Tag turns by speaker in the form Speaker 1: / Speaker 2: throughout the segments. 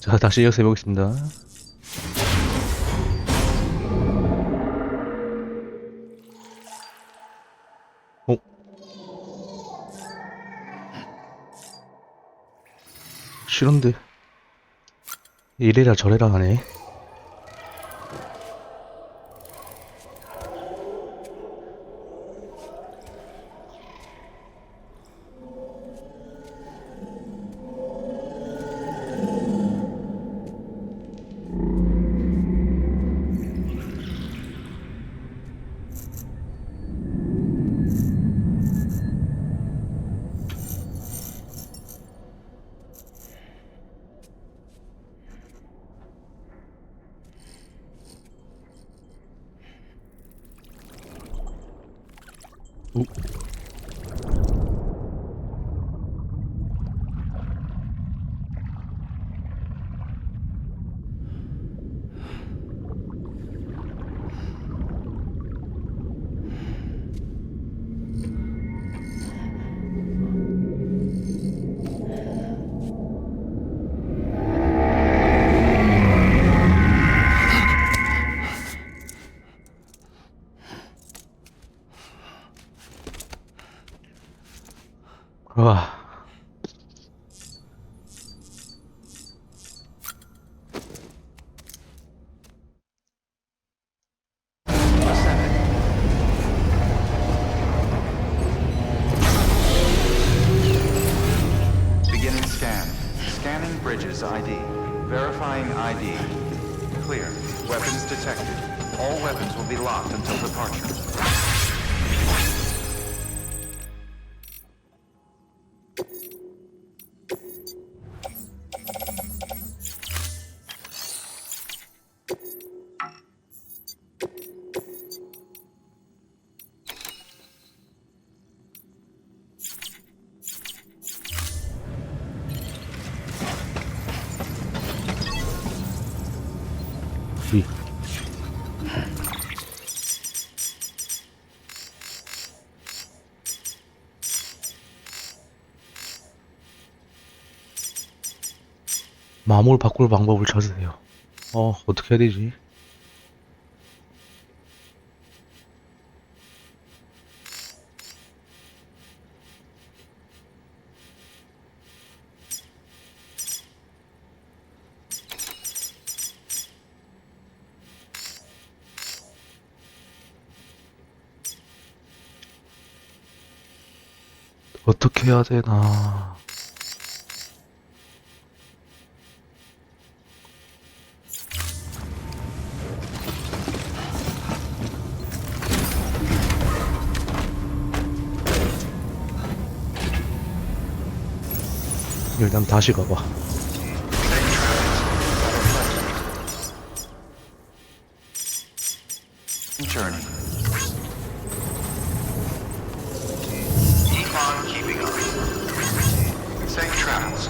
Speaker 1: 자, 다시 이어서 해보겠습니다. 어? 싫은데. 이래라 저래라 하네. 오. 와.
Speaker 2: Beginning scan. Scanning bridges ID. Verifying ID. Clear. Weapons detected. All weapons will be locked until departure.
Speaker 1: 위. 마음을 바꿀 방법을 찾으세요. 어떻게 해야 되지? 어떻게 해야 되나? 일단 다시 가봐.
Speaker 2: Journey. Keep on keeping up. Safe travels.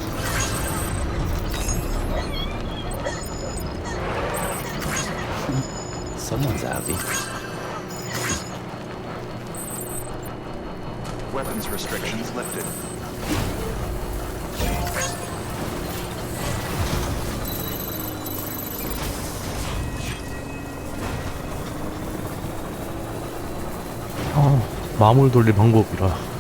Speaker 3: Someone's happy.
Speaker 2: Weapons restrictions lifted.
Speaker 1: 마음을 돌릴 방법이라.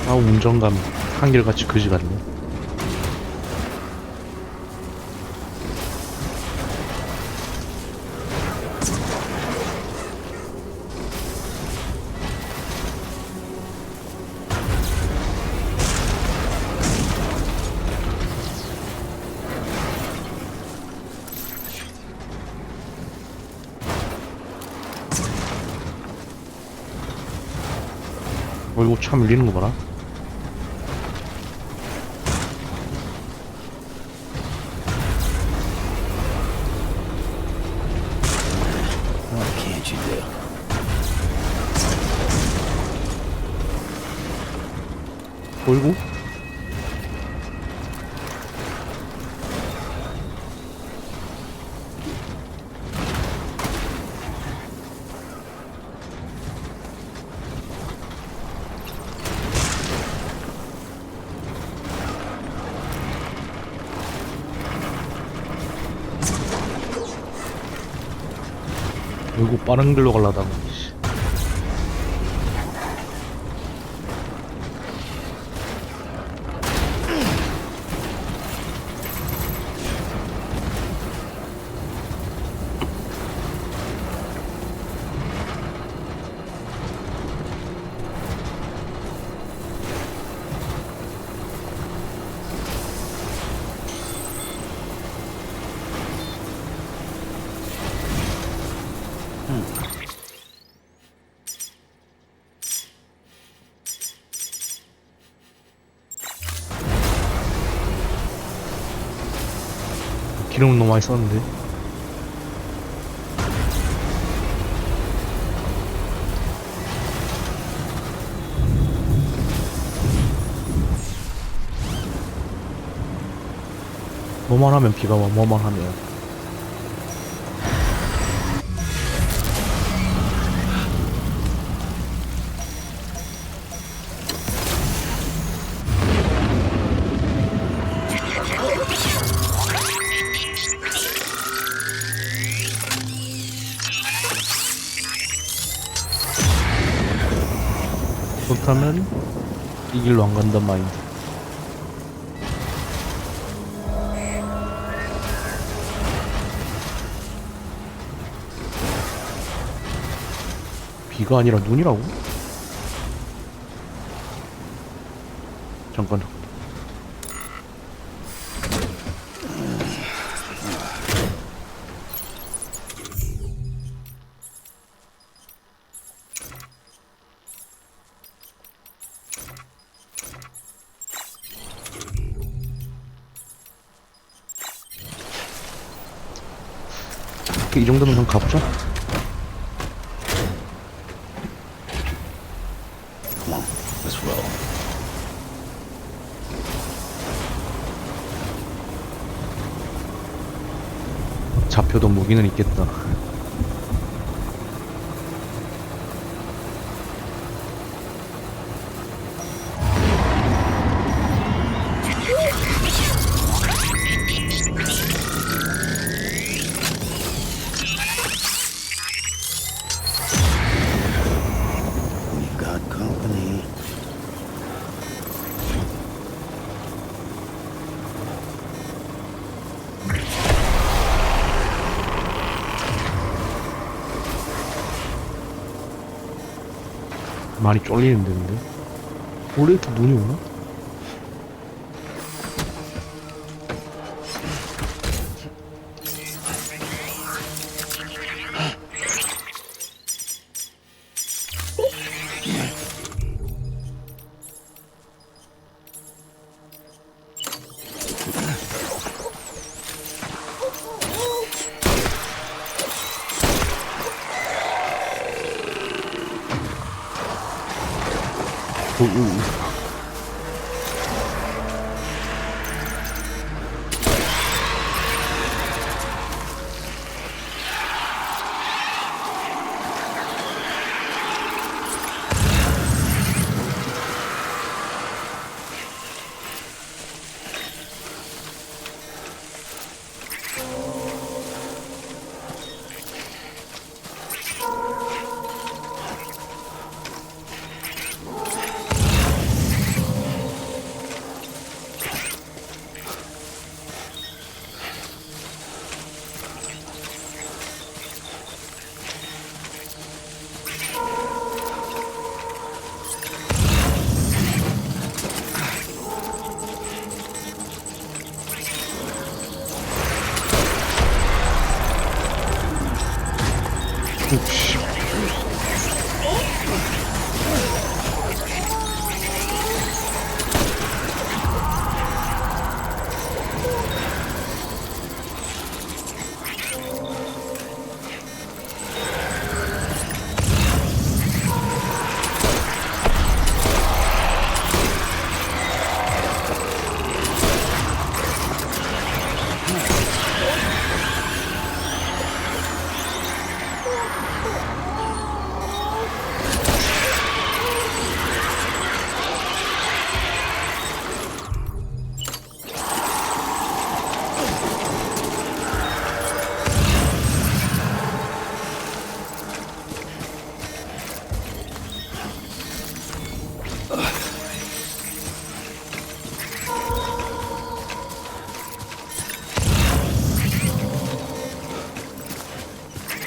Speaker 1: 아, 운전감 한결같이 그지 같네. 이거 차 밀리는 거 봐라.
Speaker 3: What can't you do?
Speaker 1: 어이구? 어이구, 빠른 길로 가려다가. 씨. 기름을 너무 많이 썼는데. 뭐만 하면 비가 와, 뭐만 하면. 그렇다면 이 길로 안 간단 마인드. 비가 아니라 눈이라고? 잠깐. 이 정도면 그냥 가보자.
Speaker 3: Come on, let's roll.
Speaker 1: 잡혀도 무기는 있겠다.
Speaker 3: We've got company.
Speaker 1: 많이 쫄리는데 근데 원래 이렇게 눈이 오나?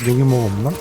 Speaker 1: 여기 뭐 없나?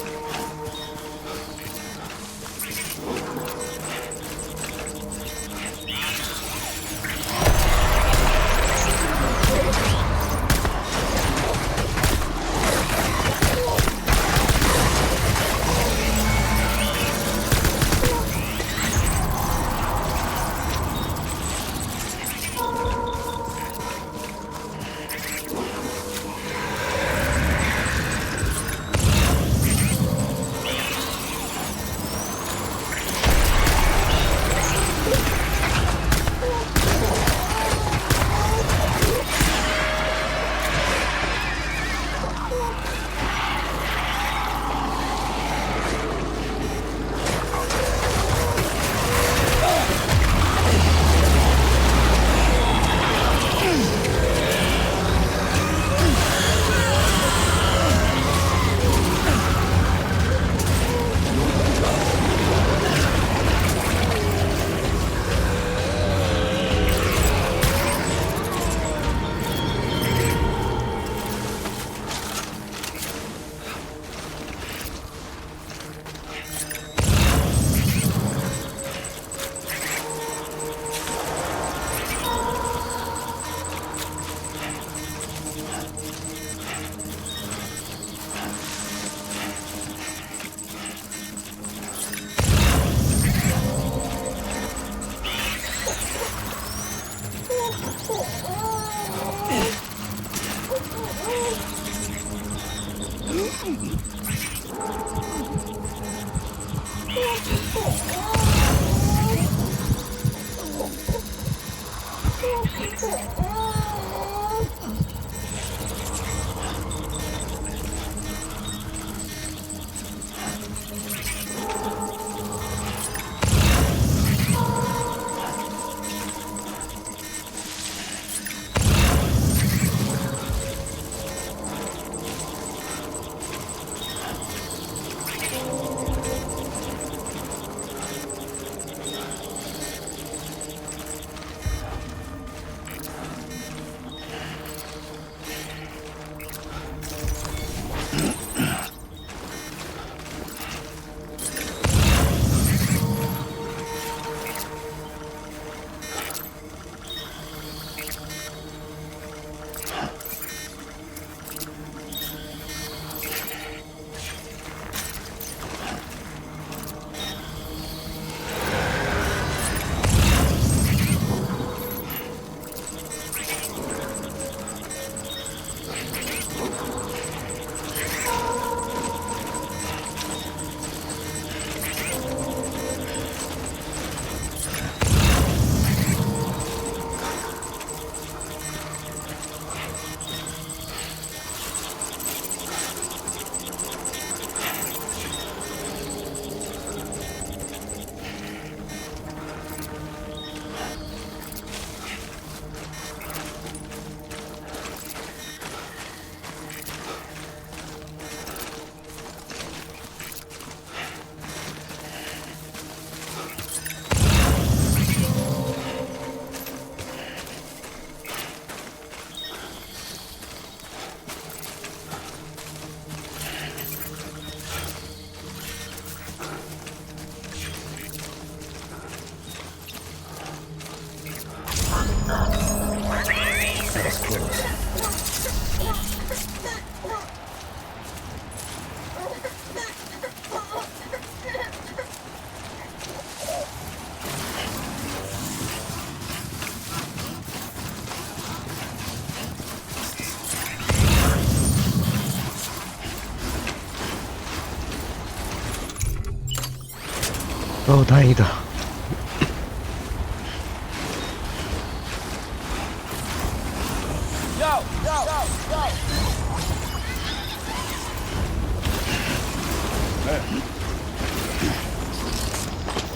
Speaker 1: 다행이다.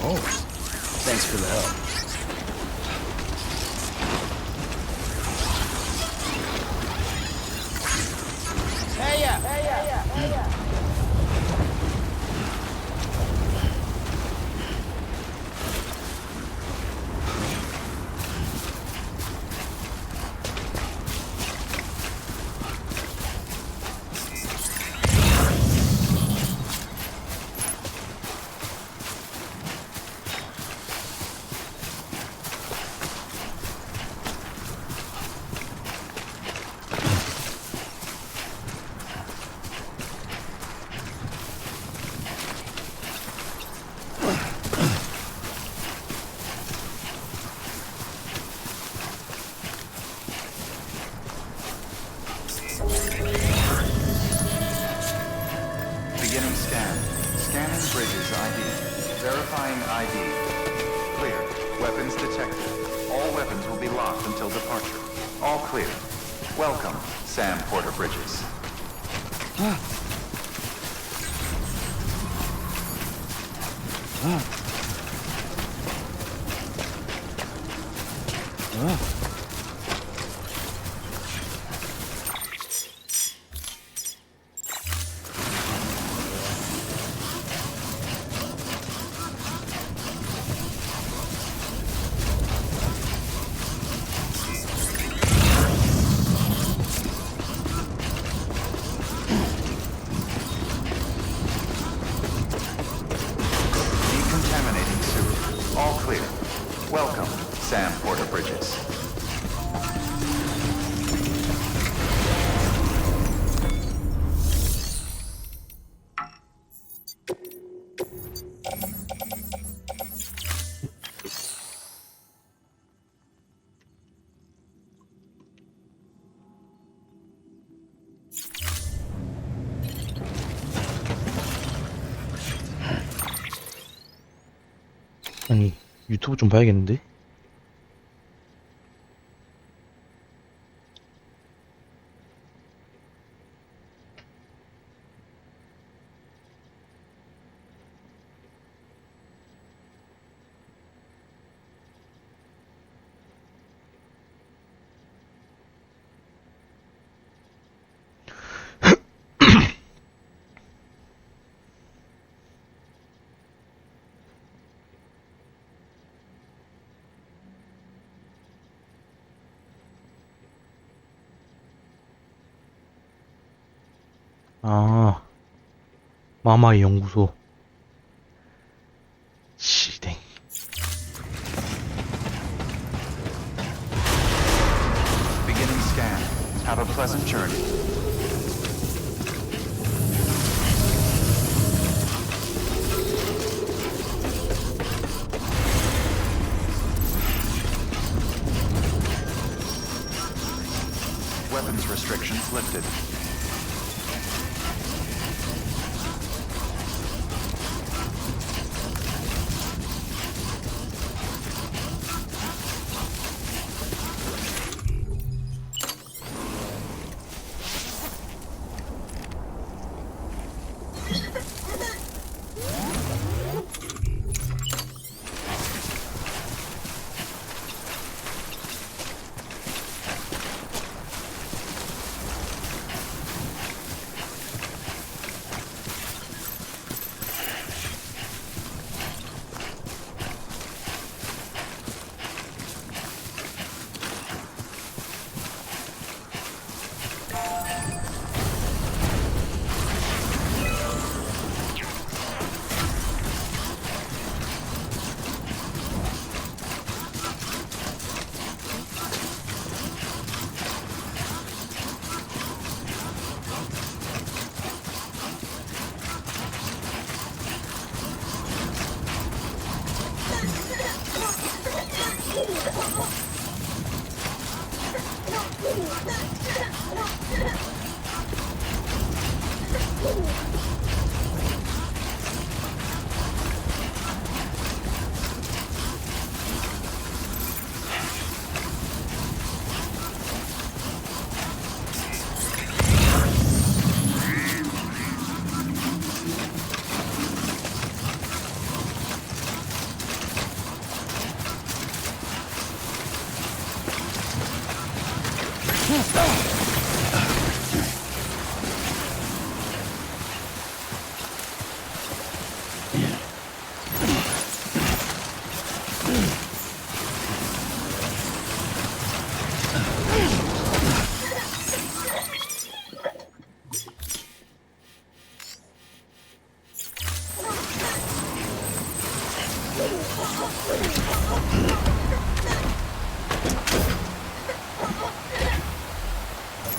Speaker 3: Oh, thanks for the help.
Speaker 2: Verifying ID. Clear. Weapons detected. All weapons will be locked until departure. All clear. Welcome, Sam Porter Bridges. Decontaminating suit. All clear. Welcome, Sam Porter Bridges.
Speaker 1: 아니, 유튜브 좀 봐야겠는데? 아, 마마의 연구소. 시댕.
Speaker 2: Beginning scan. Have a pleasant journey. Weapons restrictions lifted.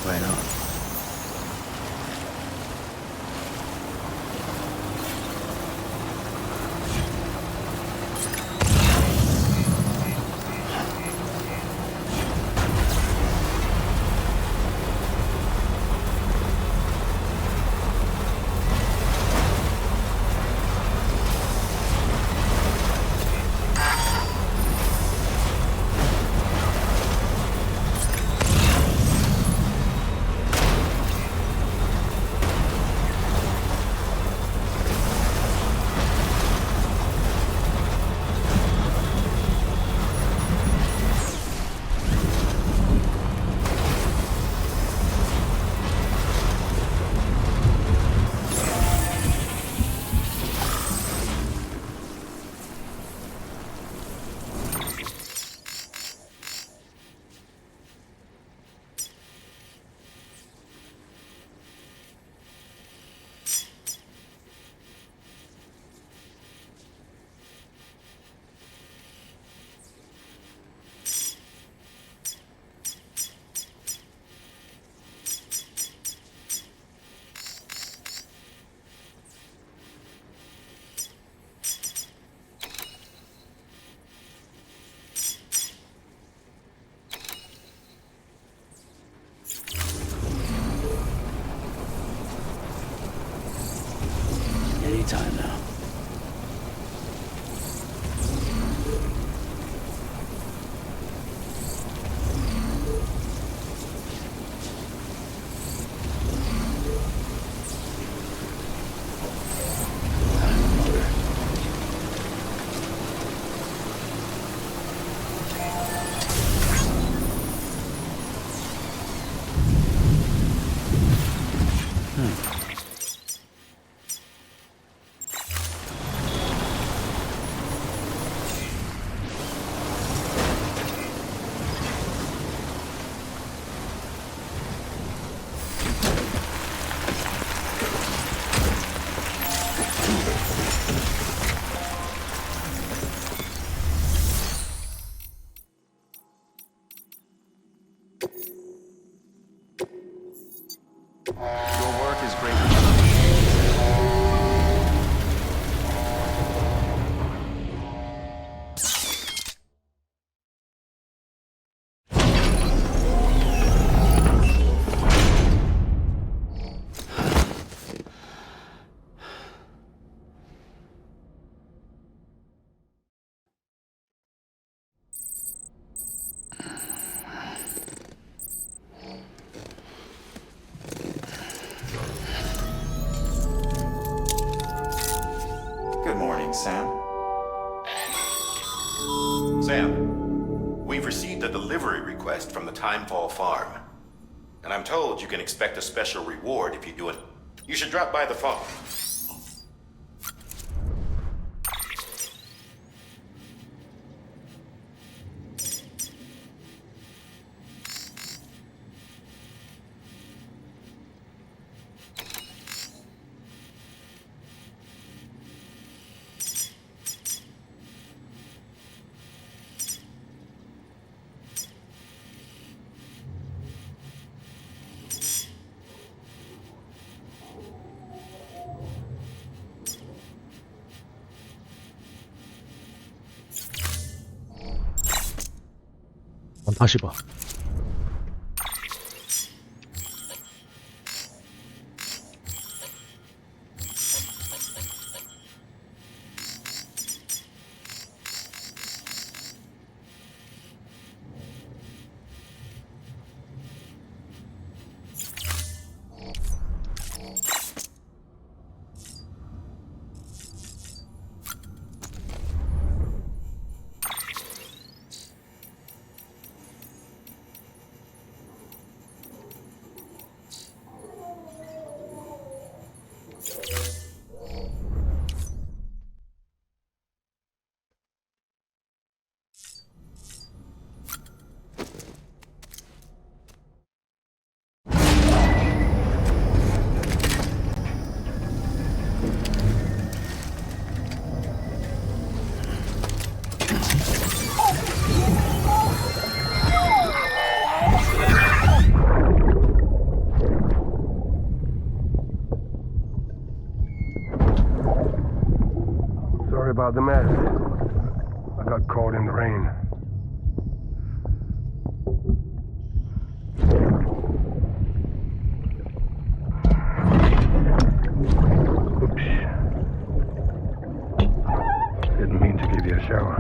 Speaker 3: Right on.
Speaker 2: Your work is greatly appreciated. Good morning, Sam.
Speaker 4: Sam, we've received a delivery request from the Timefall Farm. And I'm told you can expect a special reward if you do it. You should drop by the farm.
Speaker 1: 다시 봐.
Speaker 5: Sorry about the mess. I got caught in the rain. Oops. Didn't mean to give you a shower.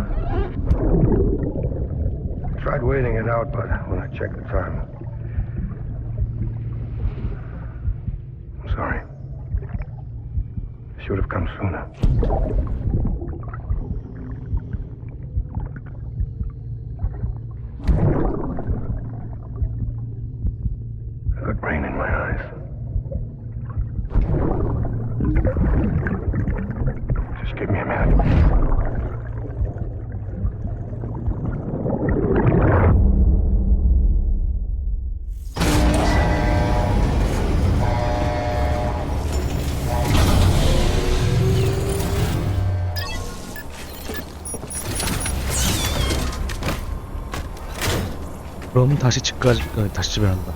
Speaker 5: Tried waiting it out, but when I checked the time... I'm sorry. Should have come sooner. I got rain in my eyes. Just give me a minute.
Speaker 1: 그럼 다시 집까지 다시 집에 간다.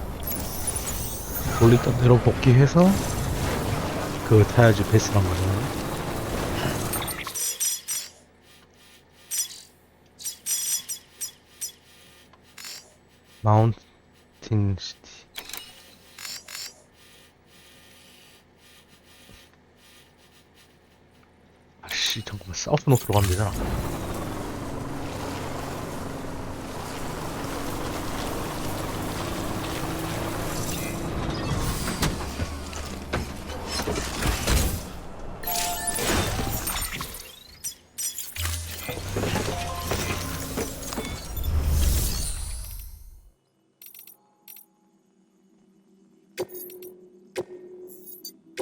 Speaker 1: 올리던 대로 복귀해서 그걸 타야지 베스란 거죠. 마운틴 시티. 아씨 잠깐만 사우스노트로 가면 되잖아.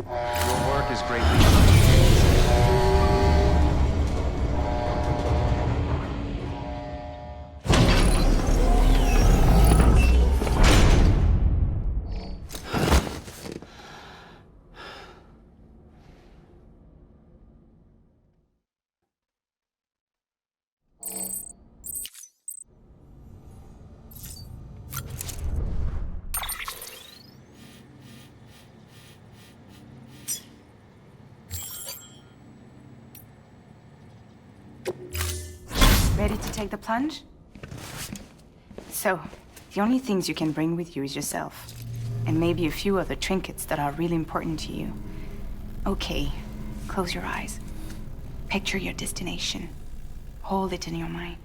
Speaker 2: Your work is greatly appreciated.
Speaker 6: Ready to take the plunge? So, the only things you can bring with you is yourself. And maybe a few other trinkets that are really important to you. Okay, close your eyes. Picture your destination. Hold it in your mind.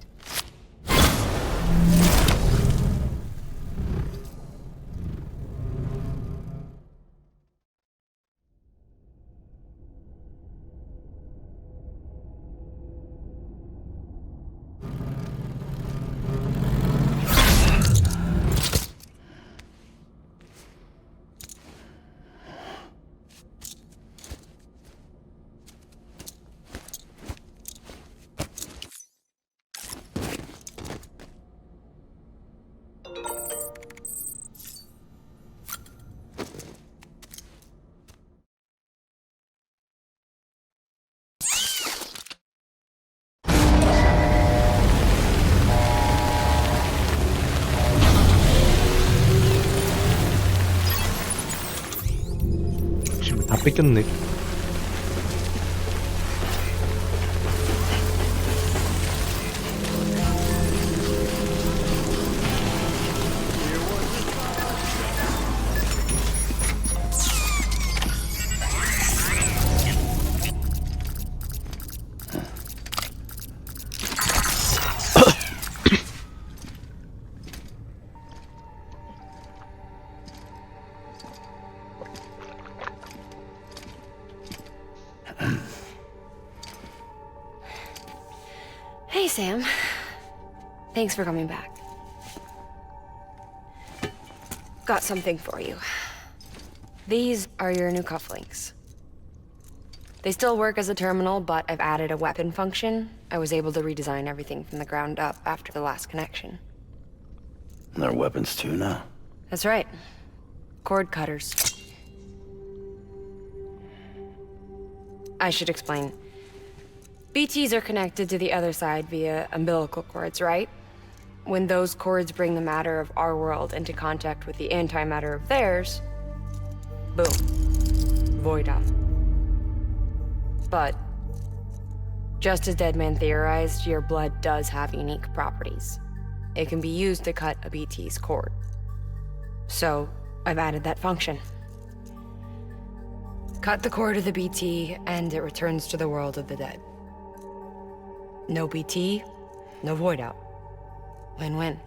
Speaker 1: 지금 다 뺏겼네.
Speaker 7: Hey, Sam. Thanks for coming back. Got something for you. These are your new cufflinks. They still work as a terminal, but I've added a weapon function. I was able to redesign everything from the ground up after the last connection.
Speaker 3: And they're weapons too now.
Speaker 7: That's right. Cord cutters. I should explain. BTs are connected to the other side via umbilical cords, right? When those cords bring the matter of our world into contact with the antimatter of theirs, boom, void out. But, just as Deadman theorized, your blood does have unique properties. It can be used to cut a BT's cord. So, I've added that function. Cut the cord of the BT, and it returns to the world of the dead. No BT, no void out. Win-win.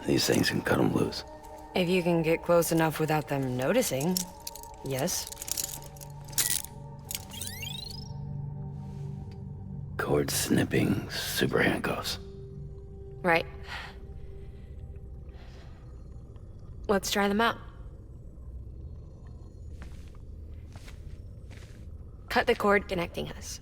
Speaker 3: These things can cut them loose.
Speaker 7: If you can get close enough without them noticing, yes.
Speaker 3: Cord snipping super handcuffs.
Speaker 7: Right. Let's try them out. Cut the cord connecting us.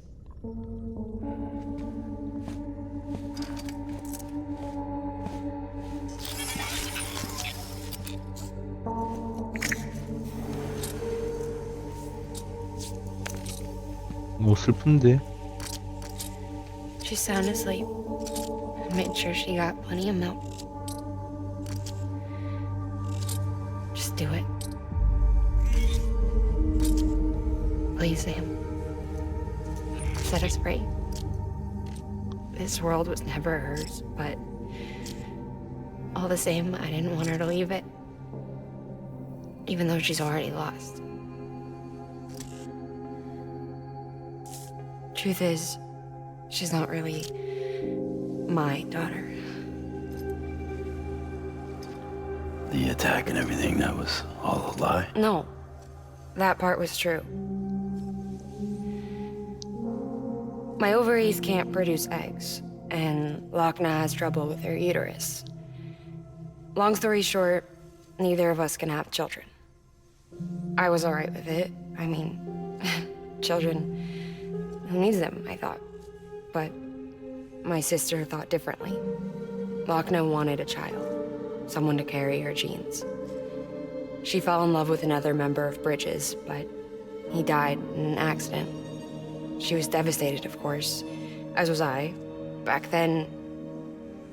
Speaker 1: 뭐 슬픈데?
Speaker 7: She's sound asleep. I made sure she got plenty of milk. Just do it. Please, Sam. Set us free. This world was never hers, but all the same, I didn't want her to leave it. Even though she's already lost. Truth is, she's not really my daughter.
Speaker 3: The attack and everything, that was all a lie?
Speaker 7: No, that part was true. My ovaries can't produce eggs, and Lochna has trouble with her uterus. Long story short, neither of us can have children. I was alright with it. I mean, children, who needs them, I thought. But my sister thought differently. Lochna wanted a child, someone to carry her genes. She fell in love with another member of Bridges, but he died in an accident. She was devastated, of course, as was I. Back then,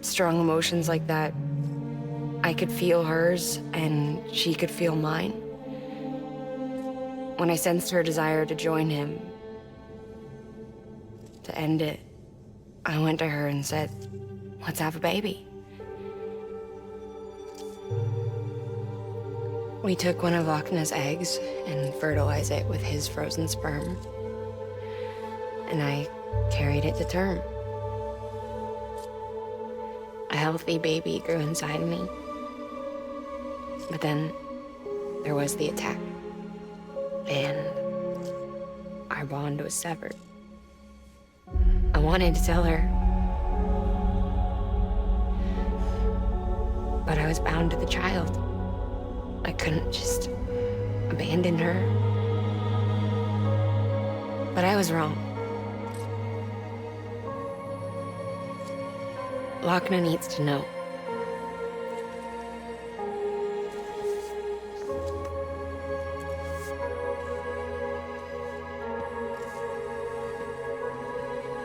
Speaker 7: strong emotions like that, I could feel hers, and she could feel mine. When I sensed her desire to join him, to end it, I went to her and said, let's have a baby. We took one of Lochna's eggs and fertilized it with his frozen sperm. And I carried it to term. A healthy baby grew inside me. But then there was the attack. And our bond was severed. I wanted to tell her, but I was bound to the child. I couldn't just abandon her. But I was wrong. Lochna needs to know.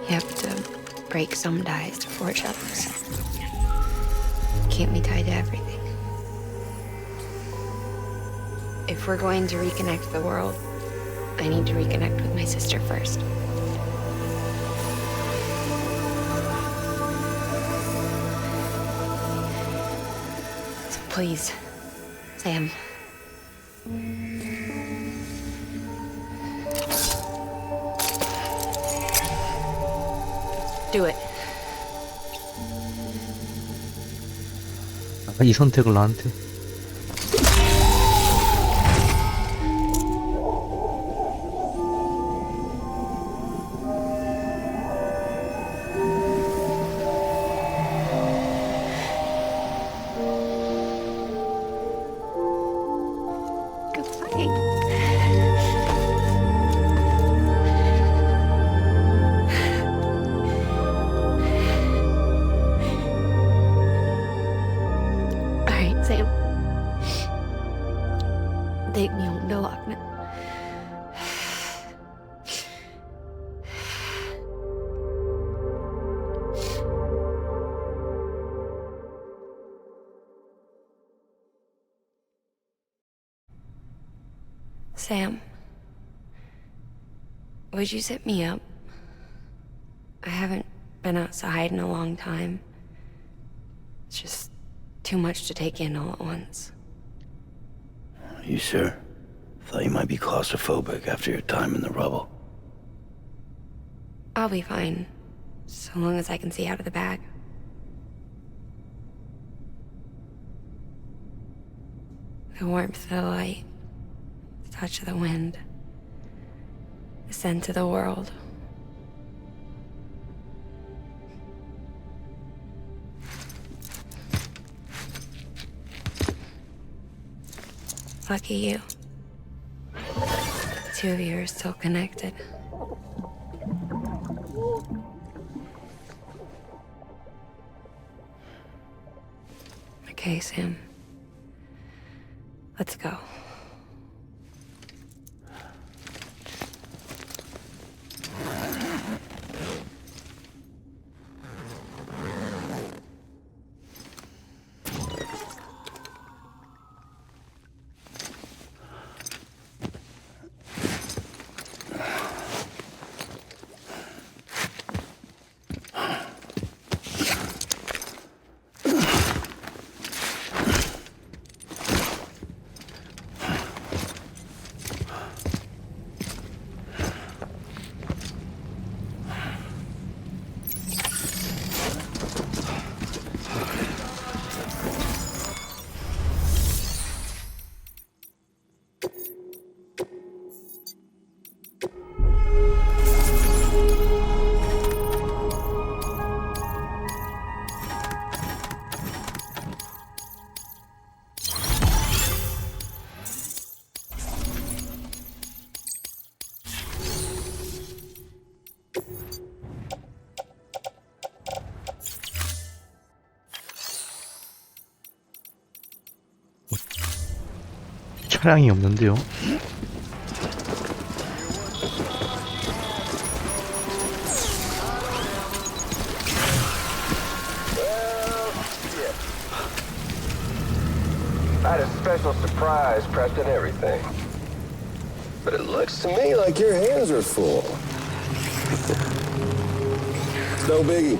Speaker 7: You have to break some ties to forge others. Can't be tied to everything. If we're going to reconnect the world, I need to reconnect with my sister first. So please, Sam. Do it.
Speaker 1: 아까 이 선택을 나한테.
Speaker 7: Sam. Take me home to Lochna. Sam, would you sit me up? I haven't been outside in a long time. It's just too much to take in all at once.
Speaker 3: You sure? Thought you might be claustrophobic after your time in the rubble.
Speaker 7: I'll be fine, so long as I can see out of the bag. The warmth of the light, the touch of the wind, the scent of the world. Lucky you. The two of you are still connected. Okay, Sam. Let's go.
Speaker 1: 차량이 없는데요.
Speaker 5: I had a special surprise prepped and everything. But it looks to me like your hands are full. It's no biggie.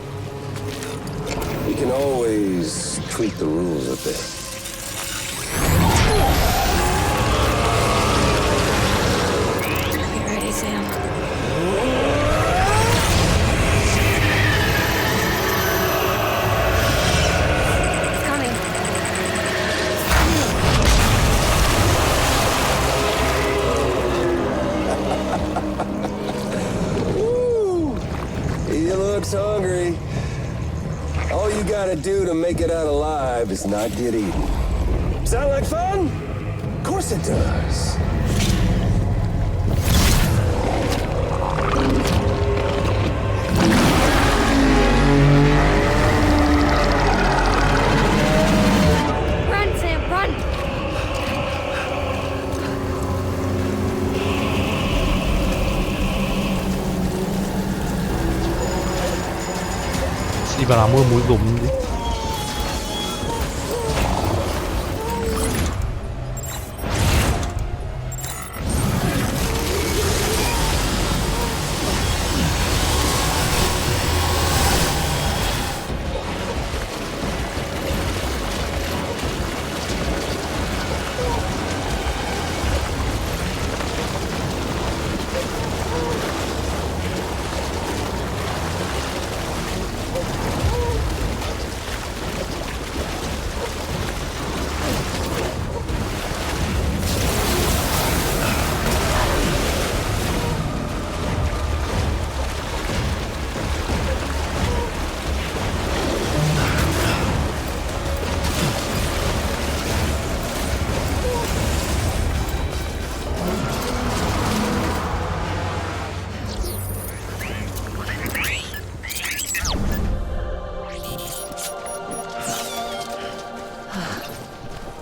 Speaker 5: You can always tweak the rules a bit.
Speaker 7: You ready, Sam? Coming.
Speaker 5: Woo! He looks hungry. All you gotta do to make it out alive is not get eaten. Sound like fun? Of course it does.
Speaker 7: Run, Sam, run!
Speaker 1: 씨발 아무 무기도 없는데.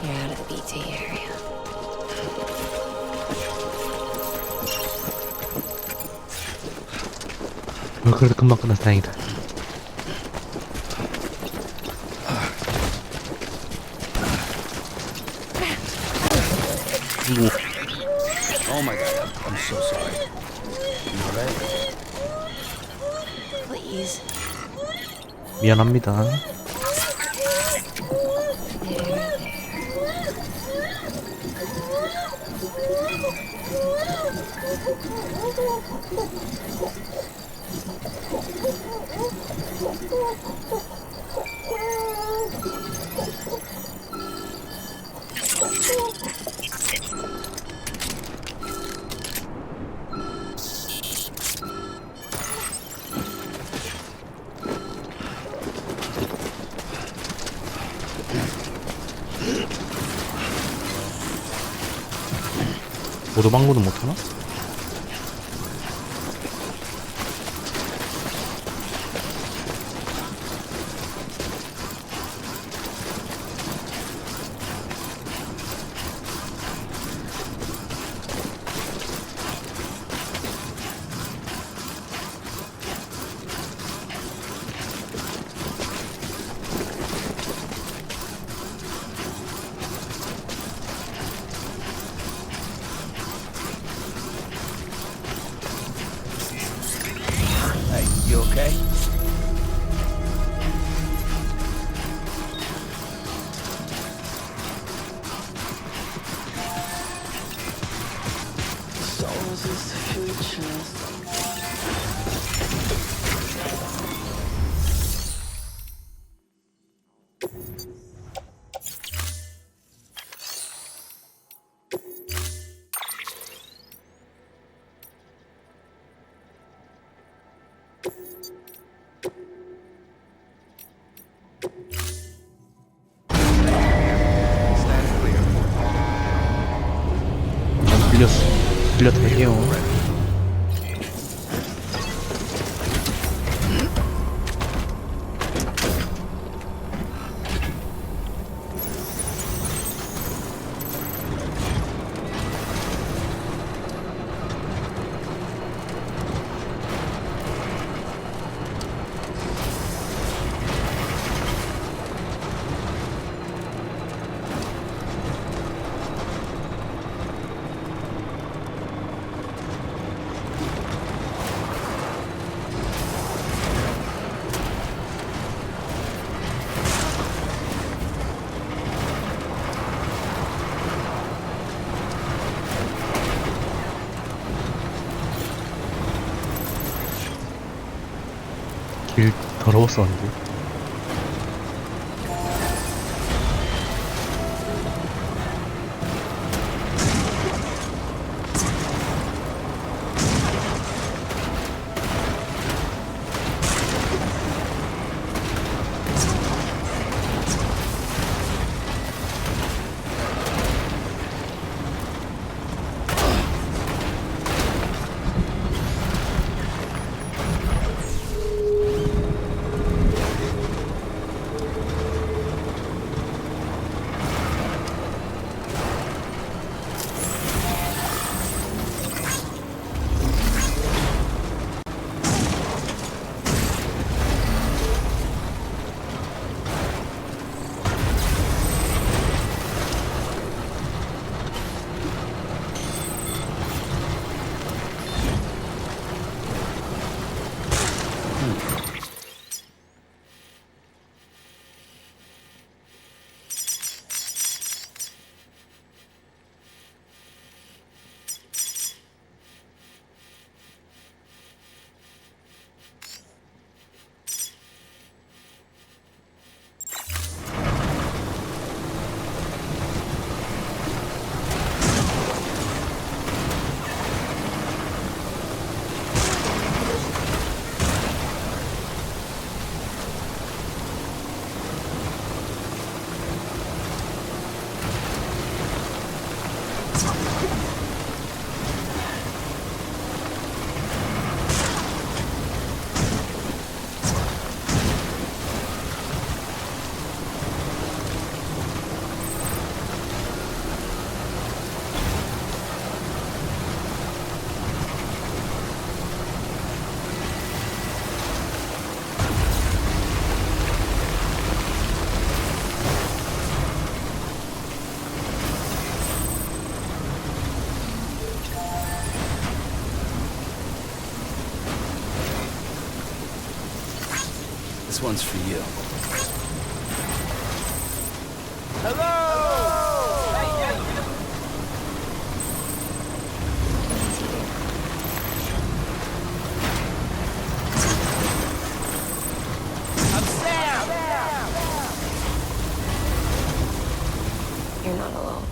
Speaker 7: You're out of the BT area.
Speaker 1: 그래도 금방 끝나서 다행이다.
Speaker 3: Oh my god, I'm so sorry. You alright?
Speaker 7: Please.
Speaker 1: 미안합니다. 오도방구는 못하나?
Speaker 3: Hey, you okay?
Speaker 1: 빌렸다 할게요. 더러웠었는데.
Speaker 3: This one's for you.
Speaker 7: You're not alone.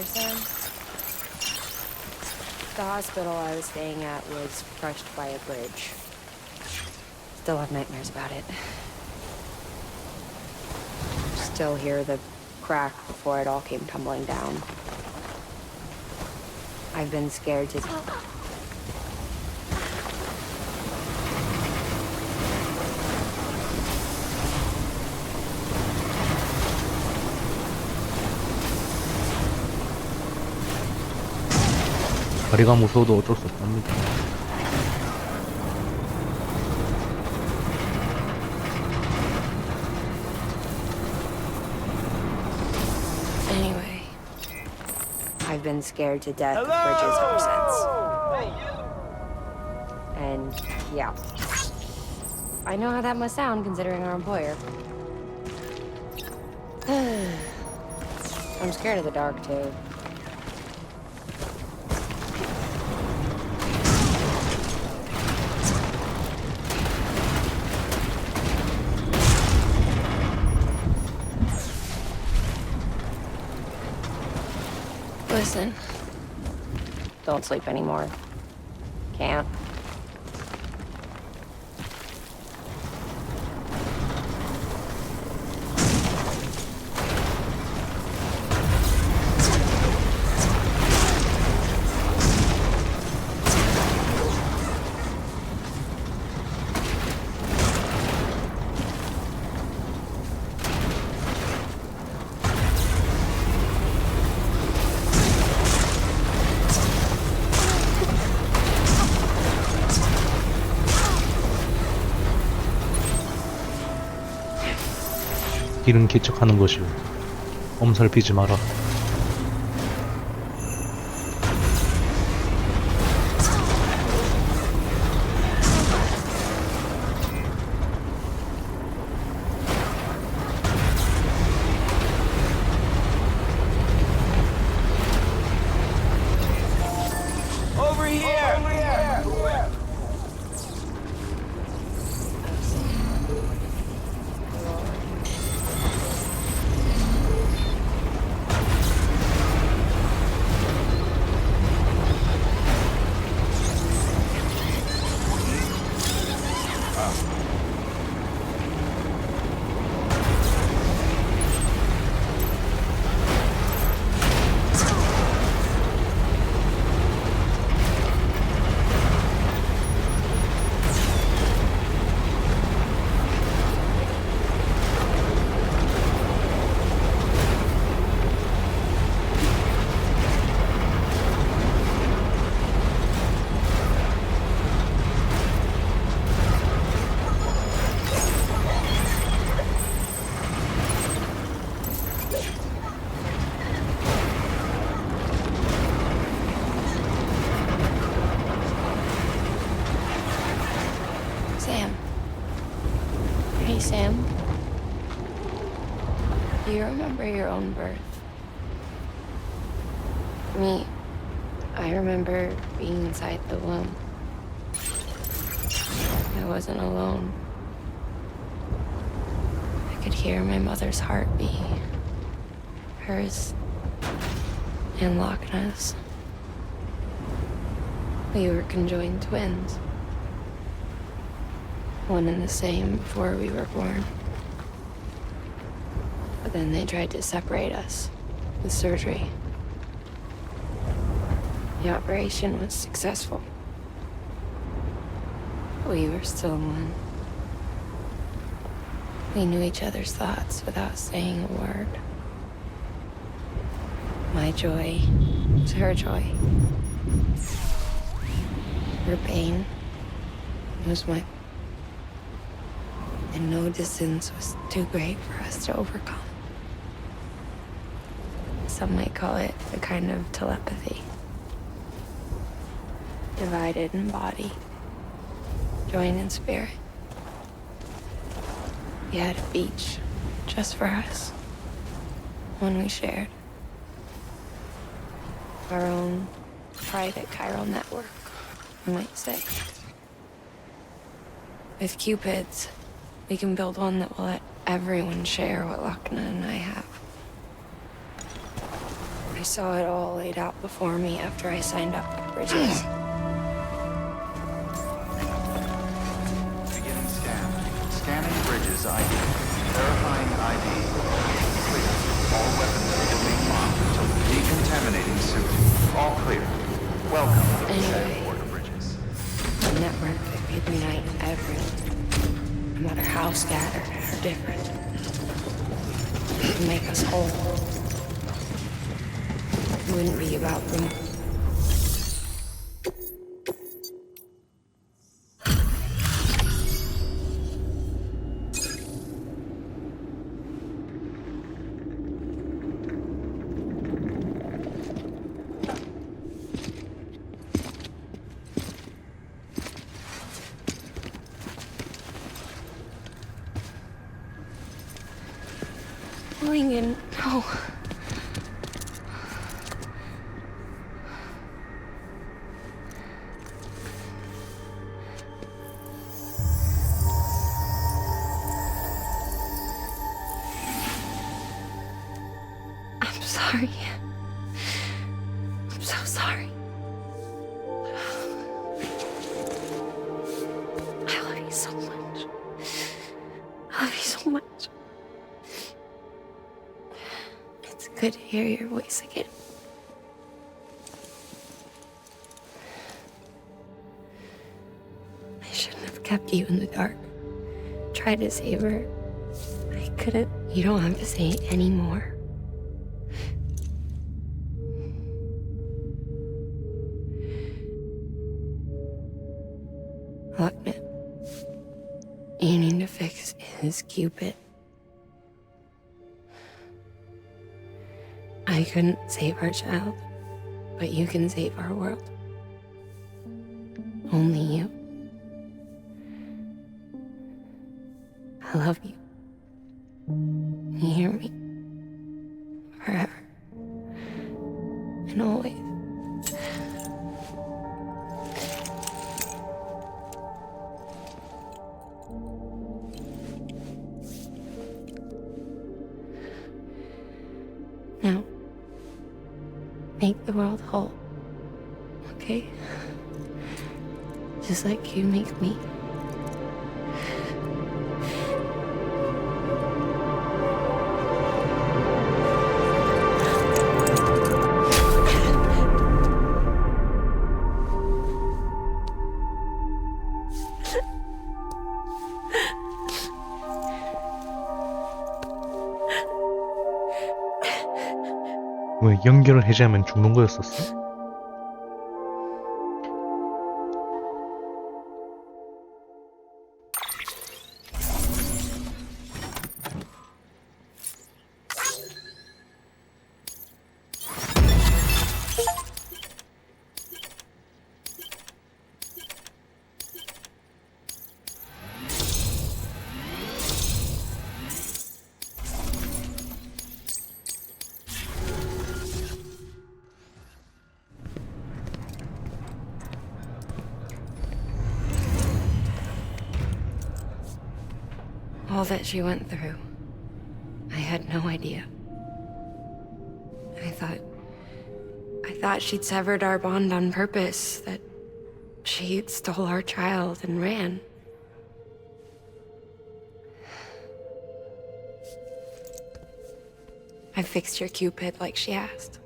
Speaker 7: Sam? The hospital I was staying at was crushed by a bridge. Still have nightmares about it. Still hear the crack before it all came tumbling down. I've been scared to...
Speaker 1: 다리가 무서워도 어쩔 수 없답니다.
Speaker 7: Anyway, I've been scared to death of bridges ever since. And yeah, I know how that must sound considering our employer. I'm scared of the dark too. Listen, don't sleep anymore. Can't.
Speaker 1: 길은 개척하는 것이오. 엄살피지 마라.
Speaker 5: Over here! Over here!
Speaker 7: Sam. Hey, Sam. Do you remember your own birth? Me, I remember being inside the womb. I wasn't alone. I could hear my mother's heartbeat. Hers and Lochna's. We were conjoined twins. One and the same before we were born. But then they tried to separate us with surgery. The operation was successful. We were still one. We knew each other's thoughts without saying a word. My joy was her joy. Her pain was my... And no distance was too great for us to overcome. Some might call it a kind of telepathy. Divided in body, joined in spirit. We had a beach just for us. One we shared. Our own private chiral network, you might say. With Cupids, we can build one that will let everyone share what Lochna and I have. I saw it all laid out before me after I signed up for Bridges.
Speaker 2: Beginning scan. Scanning Bridges ID. Verifying ID. Clear. All weapons remain locked until the decontaminating suit. All clear. Welcome,
Speaker 7: Anyway.
Speaker 2: Sam Porter Bridges.
Speaker 7: A network that could unite everyone, no matter how scattered or different. It could make us whole. It wouldn't be about them. Lincoln, no. I'm sorry. I'm so sorry. I love you so much. I love you so much. It's good to hear your voice again. I shouldn't have kept you in the dark. Tried to save her. I couldn't. You don't have to say any more. Lochna, you need to fix his Cupid. I couldn't save our child, but you can save our world. Only you. I love you. You hear me? Forever. And always. Now, make the world whole, okay? Just like you make me.
Speaker 1: 왜 연결을 해제하면 죽는 거였었어?
Speaker 7: All that she went through, I had no idea. I thought she'd severed our bond on purpose, that she stole our child and ran. I fixed your Cupid like she asked.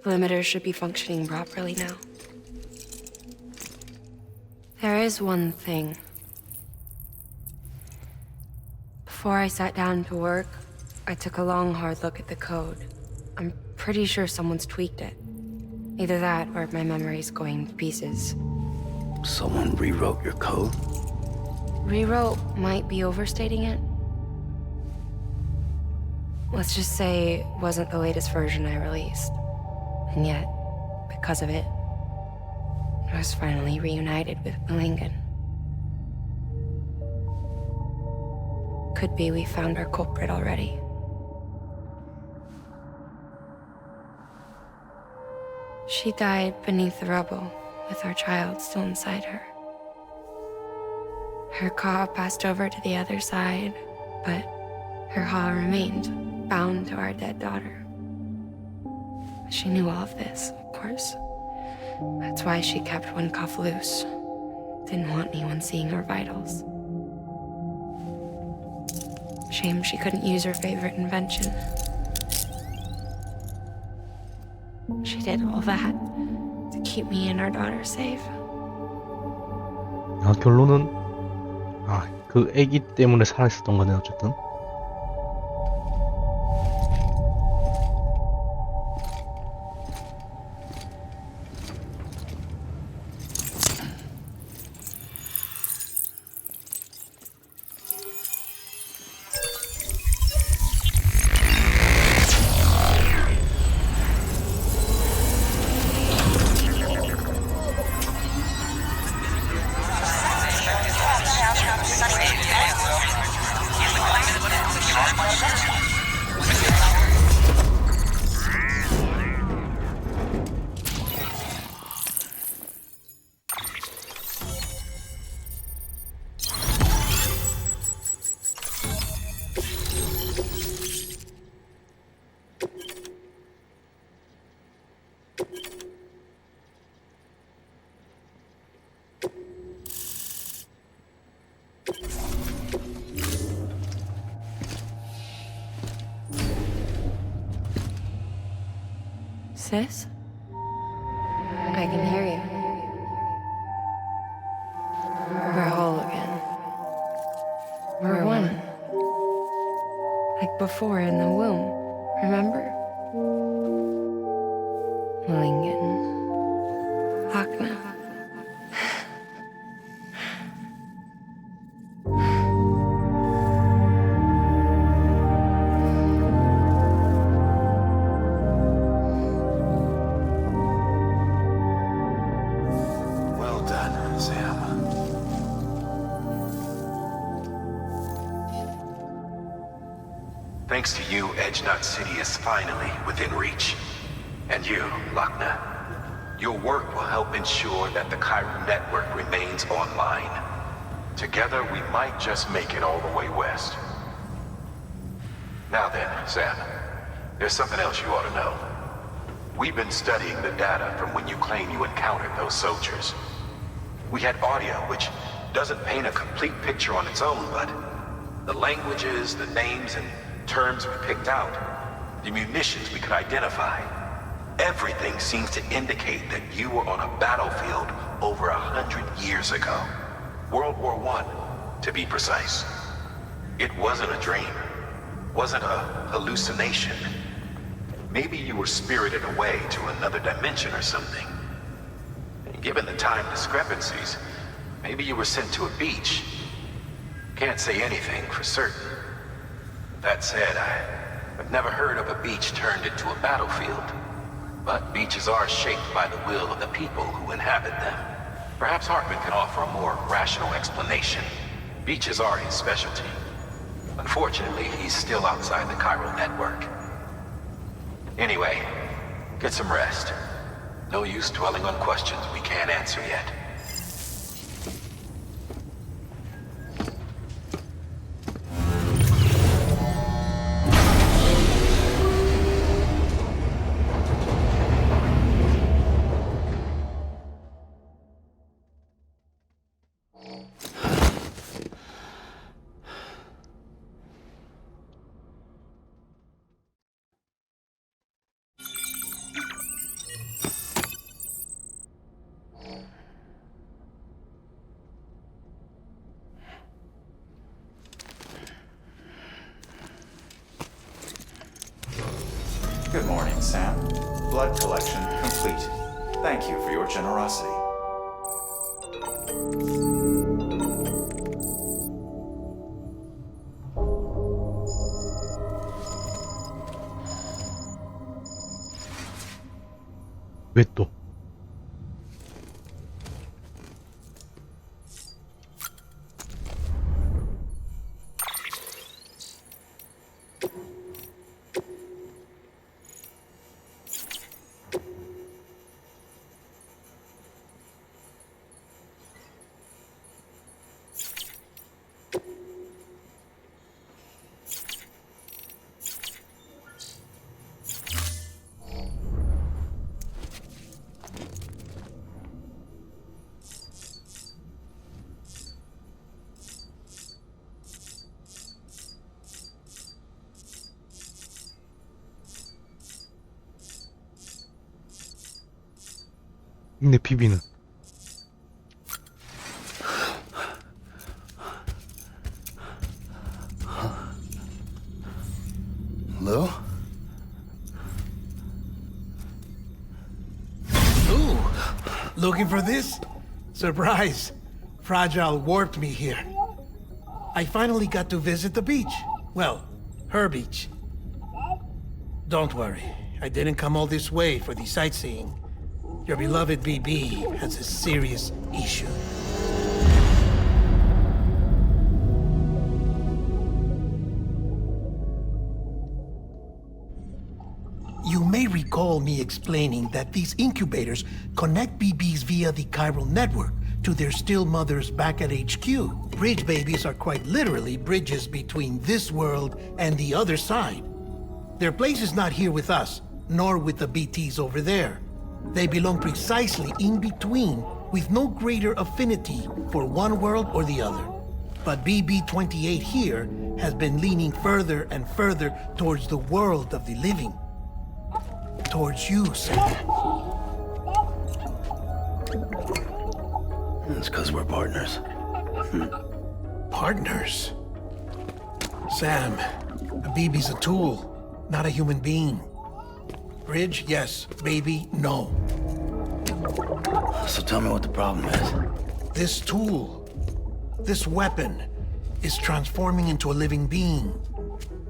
Speaker 7: The limiter should be functioning properly now. There is one thing. Before I sat down to work, I took a long, hard look at the code. I'm pretty sure someone's tweaked it. Either that, or my memory's going to pieces.
Speaker 3: Someone rewrote your code?
Speaker 7: Rewrote might be overstating it. Let's just say it wasn't the latest version I released. And yet, because of it, I was finally reunited with Malingen. Could be we found our culprit already. She died beneath the rubble, with our child still inside her. Her caw passed over to the other side, but her caw remained, bound to our dead daughter. She knew all of this, of course. That's why she kept one cuff loose. Didn't want anyone seeing her vitals. Shame she couldn't use her favorite invention. She did all that to keep me and our daughter safe.
Speaker 1: 아, 결론은 그 애기 때문에 살아있었던 거네 어쨌든.
Speaker 7: Sis? I can hear you. We're whole again. We're one. Like before in the womb, remember? Malingen. Lochna.
Speaker 4: Thanks to you, Edgenut City is finally within reach. And you, Lochna. Your work will help ensure that the Chiral network remains online. Together, we might just make it all the way west. Now then, Sam, there's something else you ought to know. We've been studying the data from when you claim you encountered those soldiers. We had audio, which doesn't paint a complete picture on its own, but the languages, the names, and terms we picked out, the munitions we could identify, everything seems to indicate that you were on a battlefield over 100 years ago. World War I, to be precise. It wasn't a dream. Wasn't a hallucination. Maybe you were spirited away to another dimension or something. And given the time discrepancies, maybe you were sent to a beach. Can't say anything for certain. That said, I've never heard of a beach turned into a battlefield. But beaches are shaped by the will of the people who inhabit them. Perhaps Hartman can offer a more rational explanation. Beaches are his specialty. Unfortunately, he's still outside the Chiral network. Anyway, get some rest. No use dwelling on questions we can't answer yet.
Speaker 2: Good morning, Sam. Blood collection complete. Thank you for your generosity.
Speaker 1: 왜 또? 내 비비는
Speaker 3: Lou?
Speaker 8: Ooh, looking for this? Surprise. Fragile warped me here. I finally got to visit the beach. Well, her beach. Don't worry, I didn't come all this way for the sightseeing. Your beloved BB has a serious issue. You may recall me explaining that these incubators connect BBs via the chiral network to their still mothers back at HQ. Bridge babies are quite literally bridges between this world and the other side. Their place is not here with us, nor with the BTs over there. They belong precisely in between, with no greater affinity for one world or the other. But BB-28 here has been leaning further and further towards the world of the living. Towards you, Sam.
Speaker 3: It's because we're partners.
Speaker 8: Partners? Sam, a BB's a tool, not a human being. Bridge, yes. Baby, no.
Speaker 3: So tell me what the problem is.
Speaker 8: This tool, this weapon, is transforming into a living being.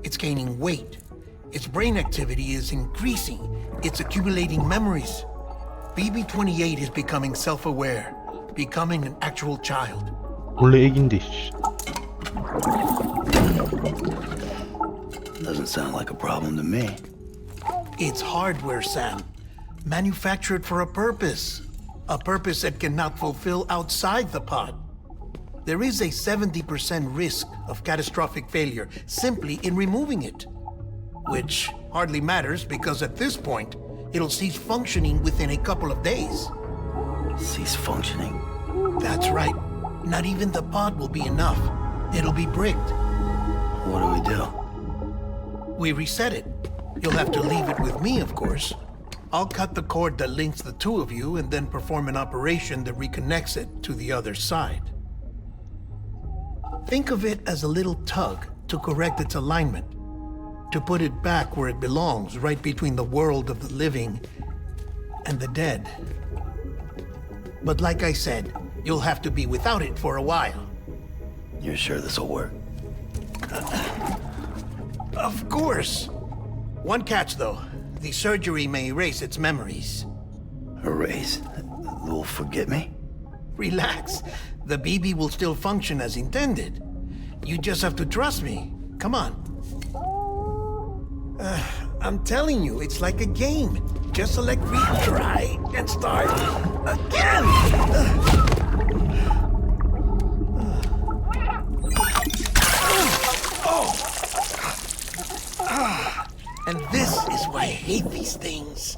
Speaker 8: It's gaining weight. Its brain activity is increasing. It's accumulating memories. BB-28 is becoming self-aware, becoming an actual child.
Speaker 1: 원래 애긴데 씨.
Speaker 3: Doesn't Doesn't sound like a problem to me.
Speaker 8: It's hardware, Sam. Manufactured for a purpose. A purpose it cannot fulfill outside the pod. There is a 70% risk of catastrophic failure simply in removing it. Which hardly matters because at this point, it'll cease functioning within a couple of days.
Speaker 3: Cease functioning?
Speaker 8: That's right. Not even the pod will be enough. It'll be bricked.
Speaker 3: What do we do?
Speaker 8: We reset it. You'll have to leave it with me, of course. I'll cut the cord that links the two of you and then perform an operation that reconnects it to the other side. Think of it as a little tug to correct its alignment, to put it back where it belongs, right between the world of the living and the dead. But like I said, you'll have to be without it for a while.
Speaker 3: You're sure this'll work?
Speaker 8: Of course. One catch, though. The surgery may erase its memories.
Speaker 3: Erase? They'll forget me?
Speaker 8: Relax. The BB will still function as intended. You just have to trust me. Come on. I'm telling you, it's like a game. Just select retry and start again. And this is why I hate these things.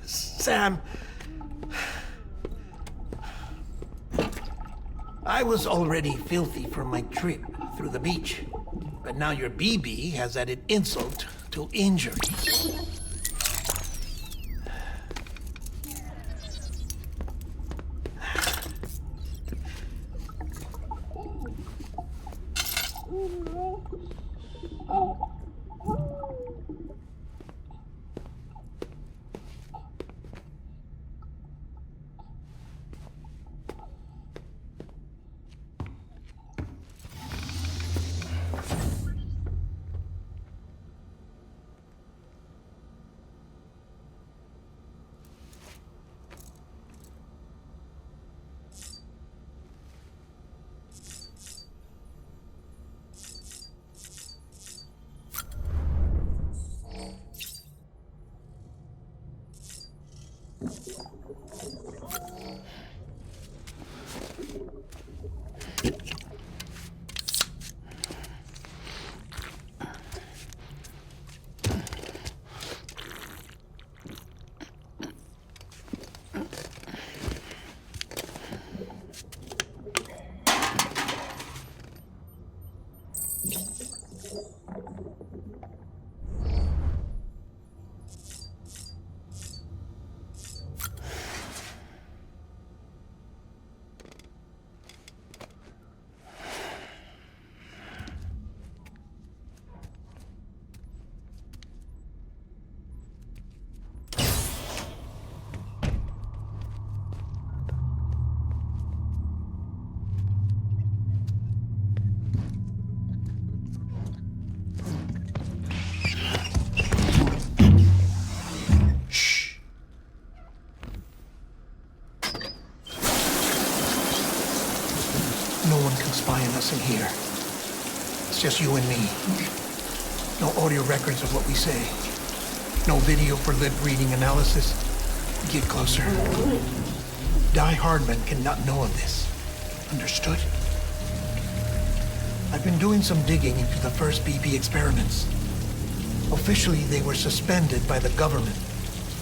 Speaker 8: Sam, I was already filthy from my trip through the beach, but now your BB has added insult to injury. In here. It's just you and me. No audio records of what we say. No video for lip reading analysis. Get closer. Die Hardman cannot know of this. Understood? I've been doing some digging into the first BB experiments. Officially, they were suspended by the government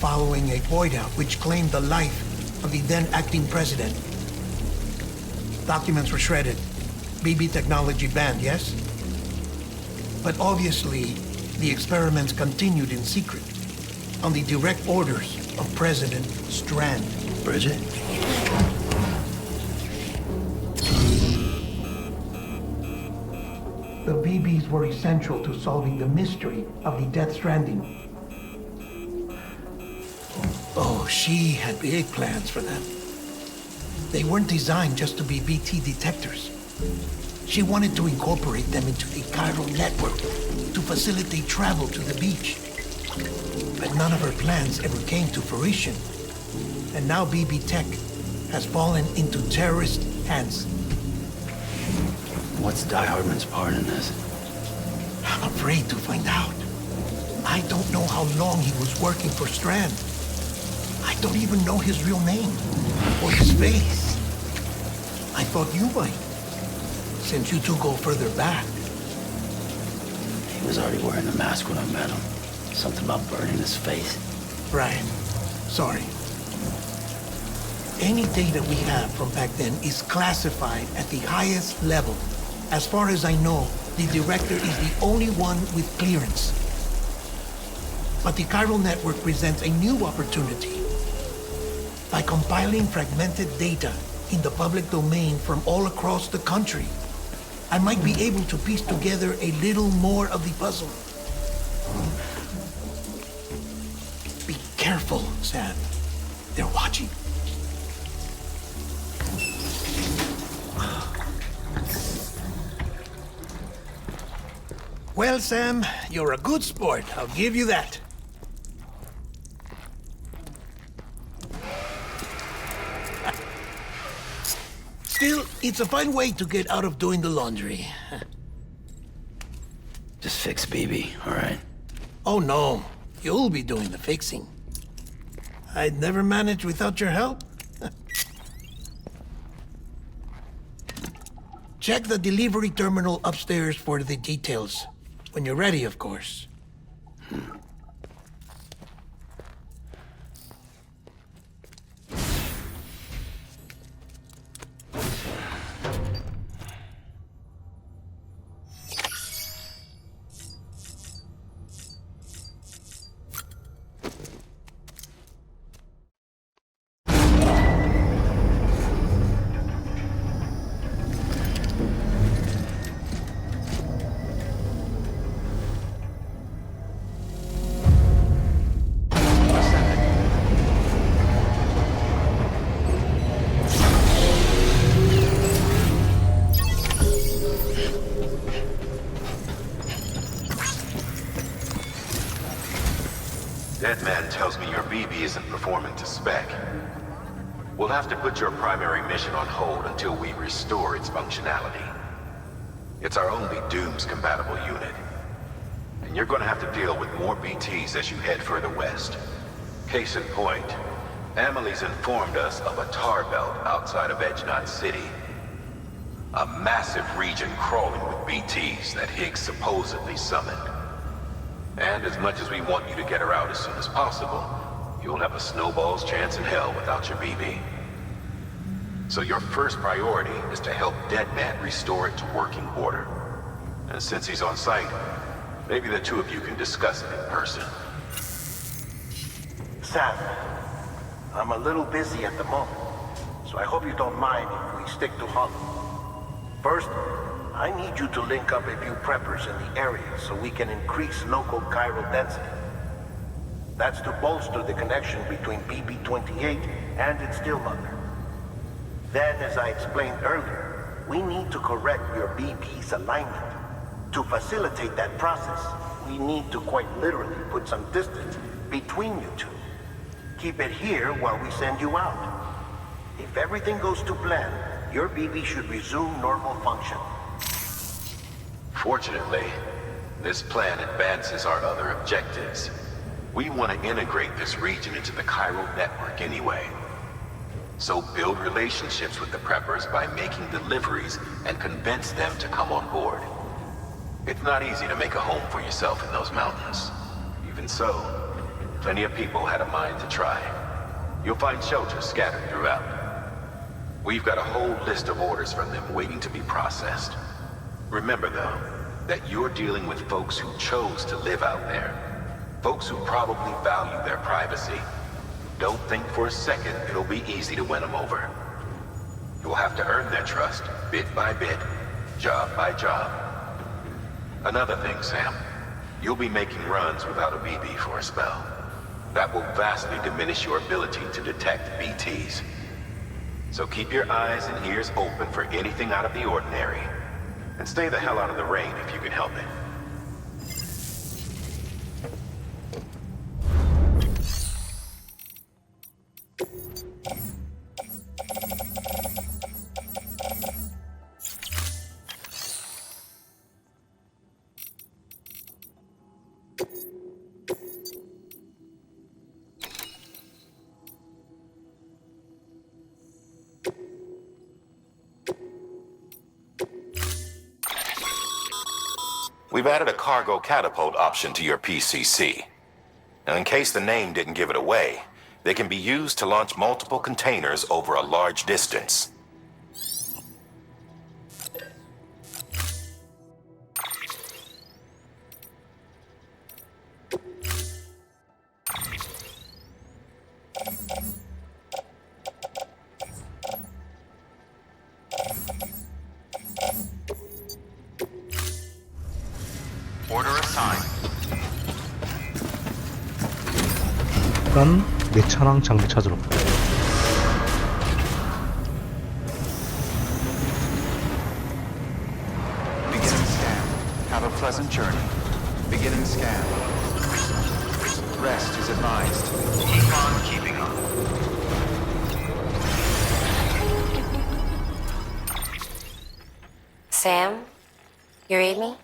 Speaker 8: following a void out which claimed the life of the then acting president. Documents were shredded. BB technology banned, yes? But obviously, the experiments continued in secret, on the direct orders of President Strand.
Speaker 3: Bridget?
Speaker 8: The BBs were essential to solving the mystery of the Death Stranding. Oh, she had big plans for them. They weren't designed just to be BT detectors. She wanted to incorporate them into the chiral network to facilitate travel to the beach. But none of her plans ever came to fruition. And now BB Tech has fallen into terrorist hands.
Speaker 3: What's Die Hardman's part in this?
Speaker 8: I'm afraid to find out. I don't know how long he was working for Strand. I don't even know his real name or his face. I thought you might, since you two go further back.
Speaker 3: He was already wearing a mask when I met him. Something about burning his face.
Speaker 8: Right. Sorry. Any data we have from back then is classified at the highest level. As far as I know, the director is the only one with clearance. But the chiral network presents a new opportunity. By compiling fragmented data in the public domain from all across the country, I might be able to piece together a little more of the puzzle. Be careful, Sam. They're watching. Well, Sam, you're a good sport. I'll give you that. Still, it's a fine way to get out of doing the laundry.
Speaker 3: Just fix BB, all right?
Speaker 8: Oh, no. You'll be doing the fixing. I'd never manage without your help. Check the delivery terminal upstairs for the details. When you're ready, of course.
Speaker 4: Deadman tells me your BB isn't performing to spec. We'll have to put your primary mission on hold until we restore its functionality. It's our only Dooms-compatible unit. And you're gonna have to deal with more BTs as you head further west. Case in point, Amelie's informed us of a tar belt outside of Edge Knot City. A massive region crawling with BTs that Higgs supposedly summoned. And as much as we want you to get her out as soon as possible, you'll have a snowball's chance in hell without your BB. So your first priority is to help Deadman restore it to working order. And since he's on site, maybe the two of you can discuss it in person.
Speaker 9: Sam, I'm a little busy at the moment, so I hope you don't mind if we stick to Hollow. First, I need you to link up a few preppers in the area so we can increase local chiral density. That's to bolster the connection between BB-28 and its still mother. Then, as I explained earlier, we need to correct your BB's alignment. To facilitate that process, we need to quite literally put some distance between you two. Keep it here while we send you out. If everything goes to plan, your BB should resume normal function.
Speaker 4: Fortunately, this plan advances our other objectives. We want to integrate this region into the chiral network anyway. So build relationships with the preppers by making deliveries and convince them to come on board. It's not easy to make a home for yourself in those mountains. Even so, plenty of people had a mind to try. You'll find shelters scattered throughout. We've got a whole list of orders from them waiting to be processed. Remember, though, that you're dealing with folks who chose to live out there. Folks who probably value their privacy. Don't think for a second it'll be easy to win them over. You'll have to earn their trust, bit by bit, job by job. Another thing, Sam. You'll be making runs without a BB for a spell. That will vastly diminish your ability to detect BTs. So keep your eyes and ears open for anything out of the ordinary. And stay the hell out of the rain if you can help it. We've added a cargo catapult option to your PCC. Now, in case the name didn't give it away, they can be used to launch multiple containers over a large distance.
Speaker 2: Order assigned.
Speaker 1: 일단 내 차랑 장비 찾으러 가.
Speaker 2: Beginning scan. Have a pleasant journey. Beginning scan. Rest is advised. Keep on keeping on.
Speaker 7: Sam, you read me?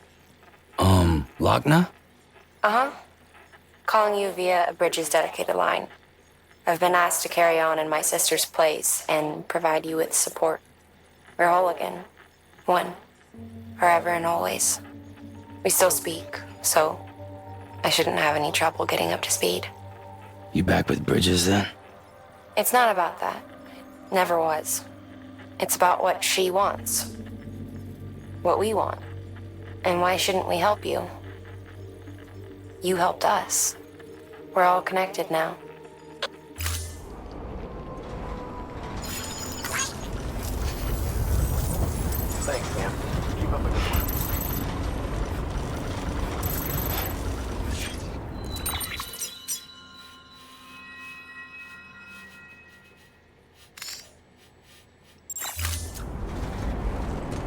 Speaker 3: Lochna?
Speaker 7: Uh-huh. Calling you via a Bridges dedicated line. I've been asked to carry on in my sister's place and provide you with support. We're whole again. One. Forever and always. We still speak, so I shouldn't have any trouble getting up to speed.
Speaker 3: You back with Bridges then?
Speaker 7: It's not about that. Never was. It's about what she wants. What we want. And why shouldn't we help you? You helped us. We're all connected now.
Speaker 9: Thanks, Sam. Keep up the good work.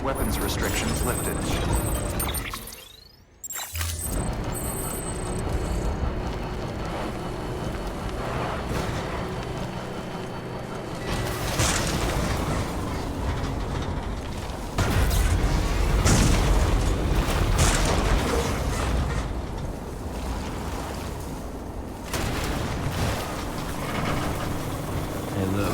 Speaker 2: Weapons restrictions lifted.
Speaker 1: Hello.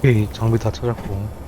Speaker 1: 오케이, 장비 다 찾았고.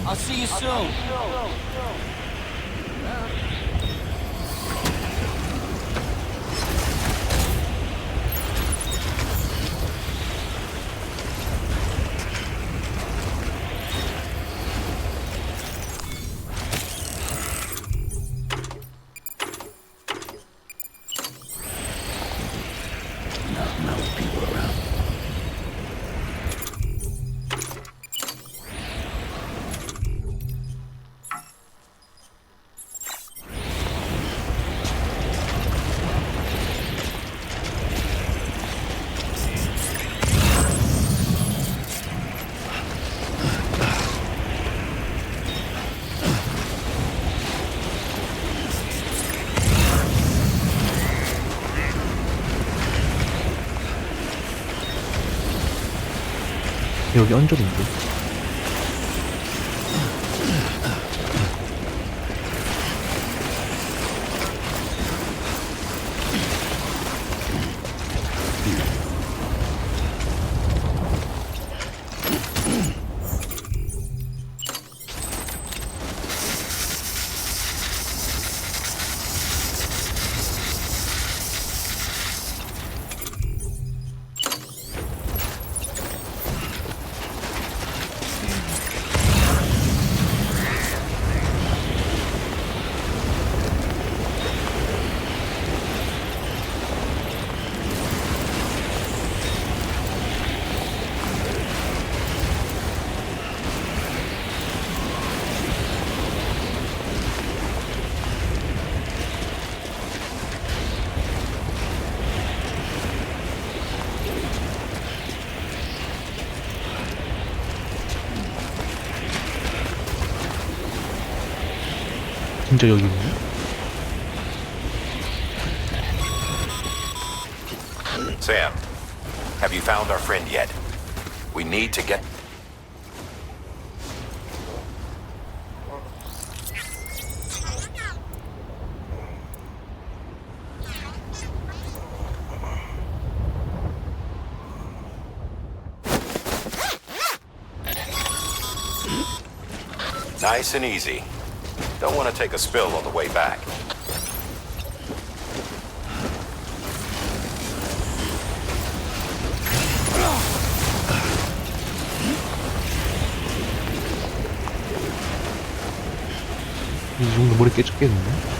Speaker 10: I'll see you soon.
Speaker 1: 여기 언저리인데. 진짜 여기 있네?
Speaker 4: Sam, have you found our friend yet? We need to get... Nice and easy. Don't want to take a spill on the way back.
Speaker 1: 이 정도 머리 깨졌겠는데?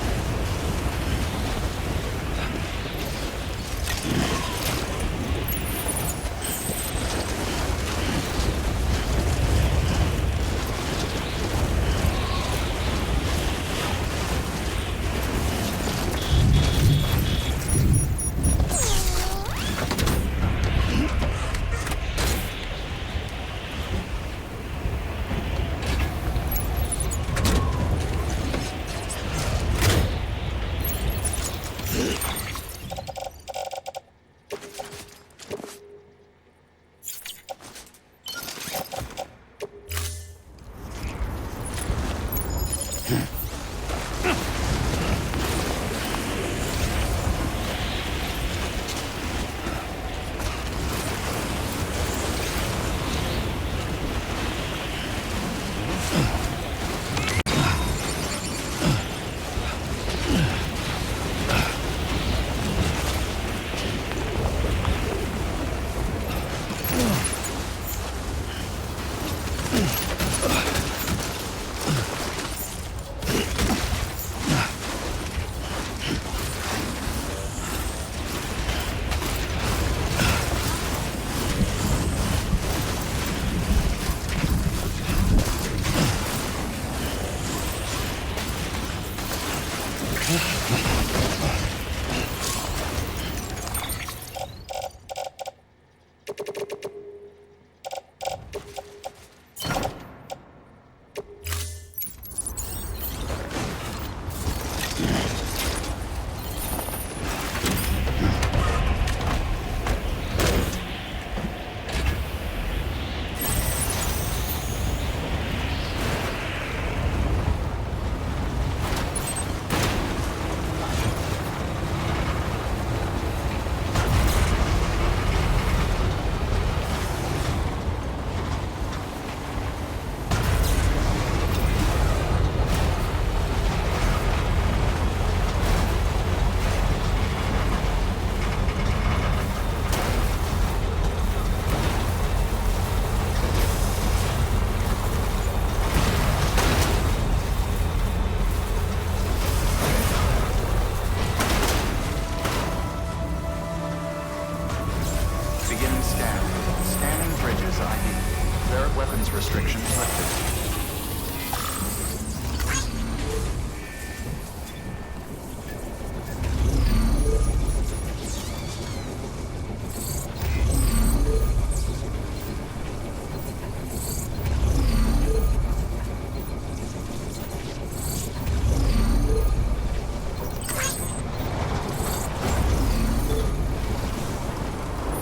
Speaker 2: restrictions lifted.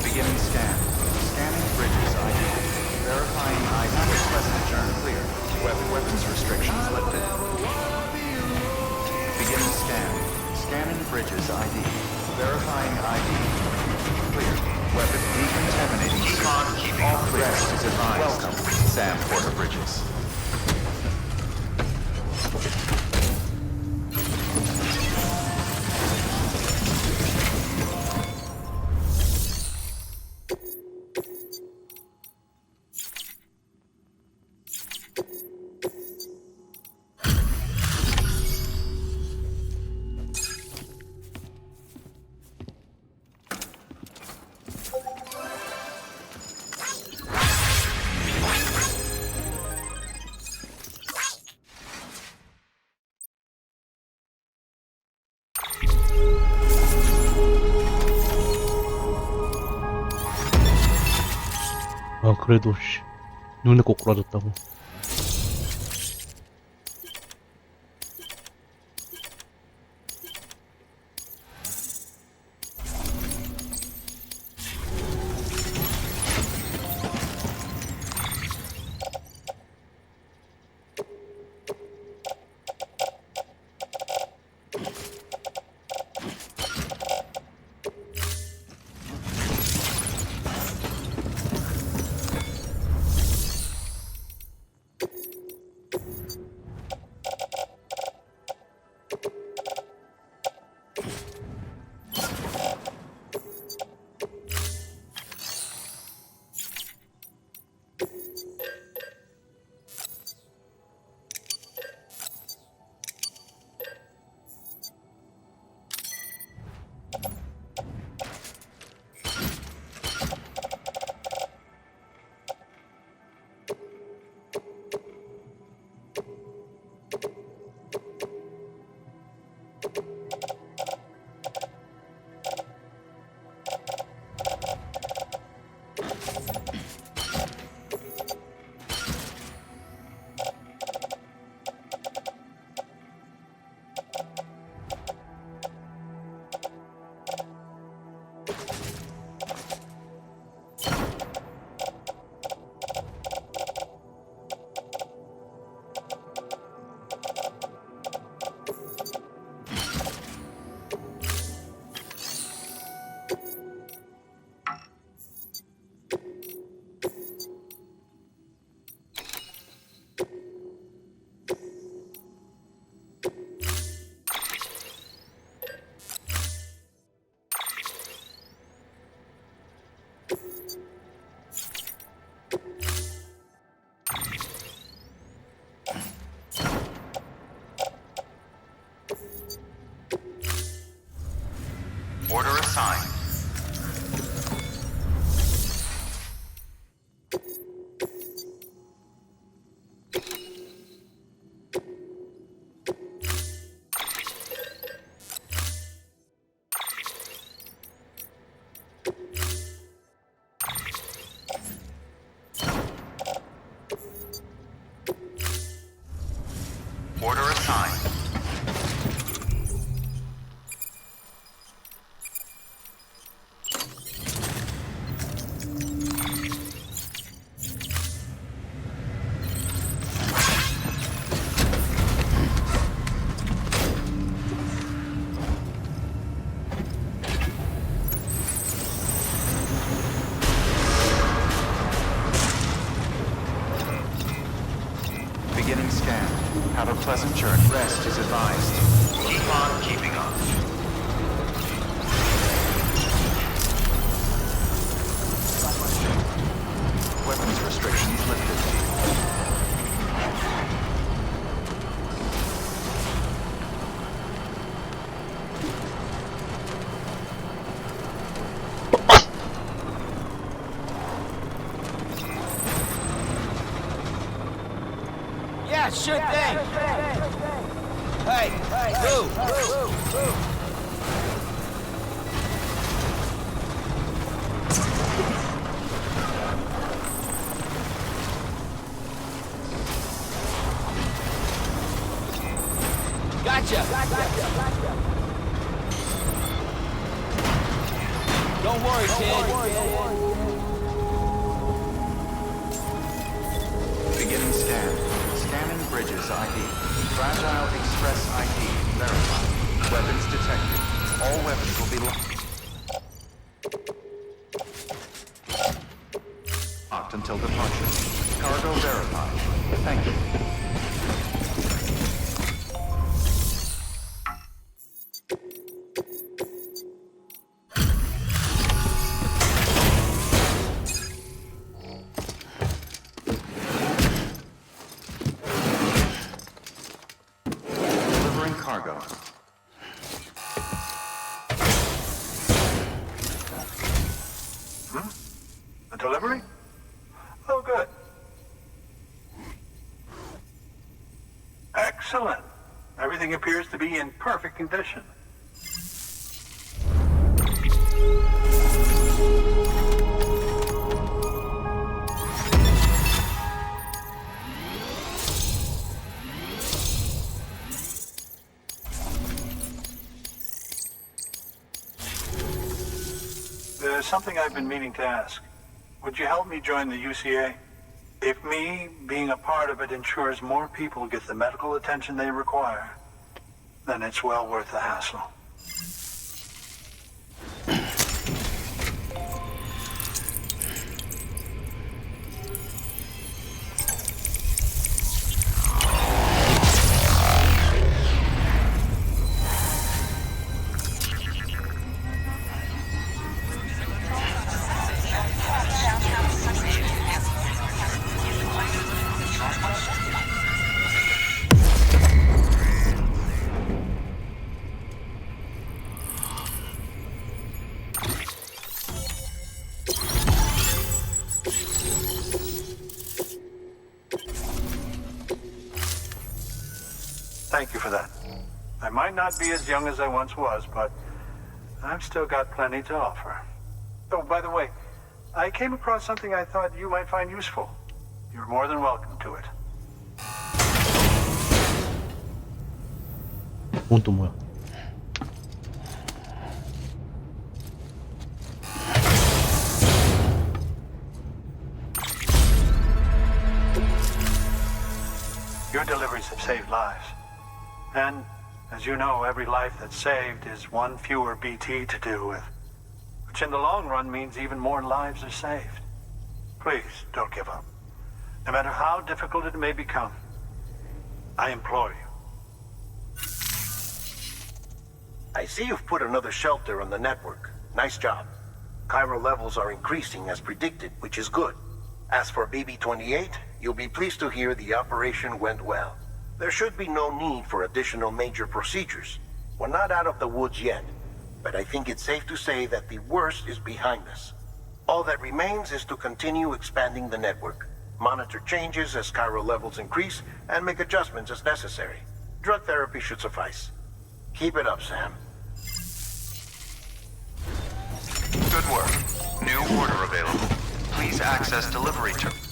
Speaker 2: Beginning scan. Scanning bridges ID. Verifying ID. Pleasant turn clear. Weapons restrictions lifted. Beginning scan. Scanning bridges ID. Verifying ID. Clear. Weapon decontaminating. All clear. Rest is advised. Welcome, Sam Porter Bridges.
Speaker 1: 아 그래도 씨 눈에 꼬꾸라졌다고.
Speaker 2: scan. Have a pleasant journey. Rest is advised.
Speaker 4: Keep on keeping on.
Speaker 2: Weapons restrictions lifted.
Speaker 10: Yeah, sure thing. Hey, move. Gotcha. Don't worry, kid.
Speaker 2: Beginning scan. Scanning bridges ID. Fragile Express ID verified. Weapons detected. All weapons will be locked until departure. Cargo verified. Thank you. Cargo.
Speaker 9: A delivery? Oh, good. Excellent. Everything appears to be in perfect condition. There's something I've been meaning to ask. Would you help me join the UCA? If me being a part of it ensures more people get the medical attention they require, then it's well worth the hassle. Thank you for that. I might not be as young as I once was, but I've still got plenty to offer. Oh, by the way, I came across something I thought you might find useful. You're more than welcome to it.
Speaker 1: 그건 또 뭐야?
Speaker 9: Your deliveries have saved lives. And, as you know, every life that's saved is one fewer BT to deal with. Which in the long run means even more lives are saved. Please, don't give up. No matter how difficult it may become, I implore you.
Speaker 11: I see you've put another shelter on the network. Nice job. Chiral levels are increasing as predicted, which is good. As for BB-28, you'll be pleased to hear the operation went well. There should be no need for additional major procedures. We're not out of the woods yet, but I think it's safe to say that the worst is behind us. All that remains is to continue expanding the network, monitor changes as chiral levels increase, and make adjustments as necessary. Drug therapy should suffice. Keep it up, Sam.
Speaker 2: Good work. New order available. Please access delivery terminal.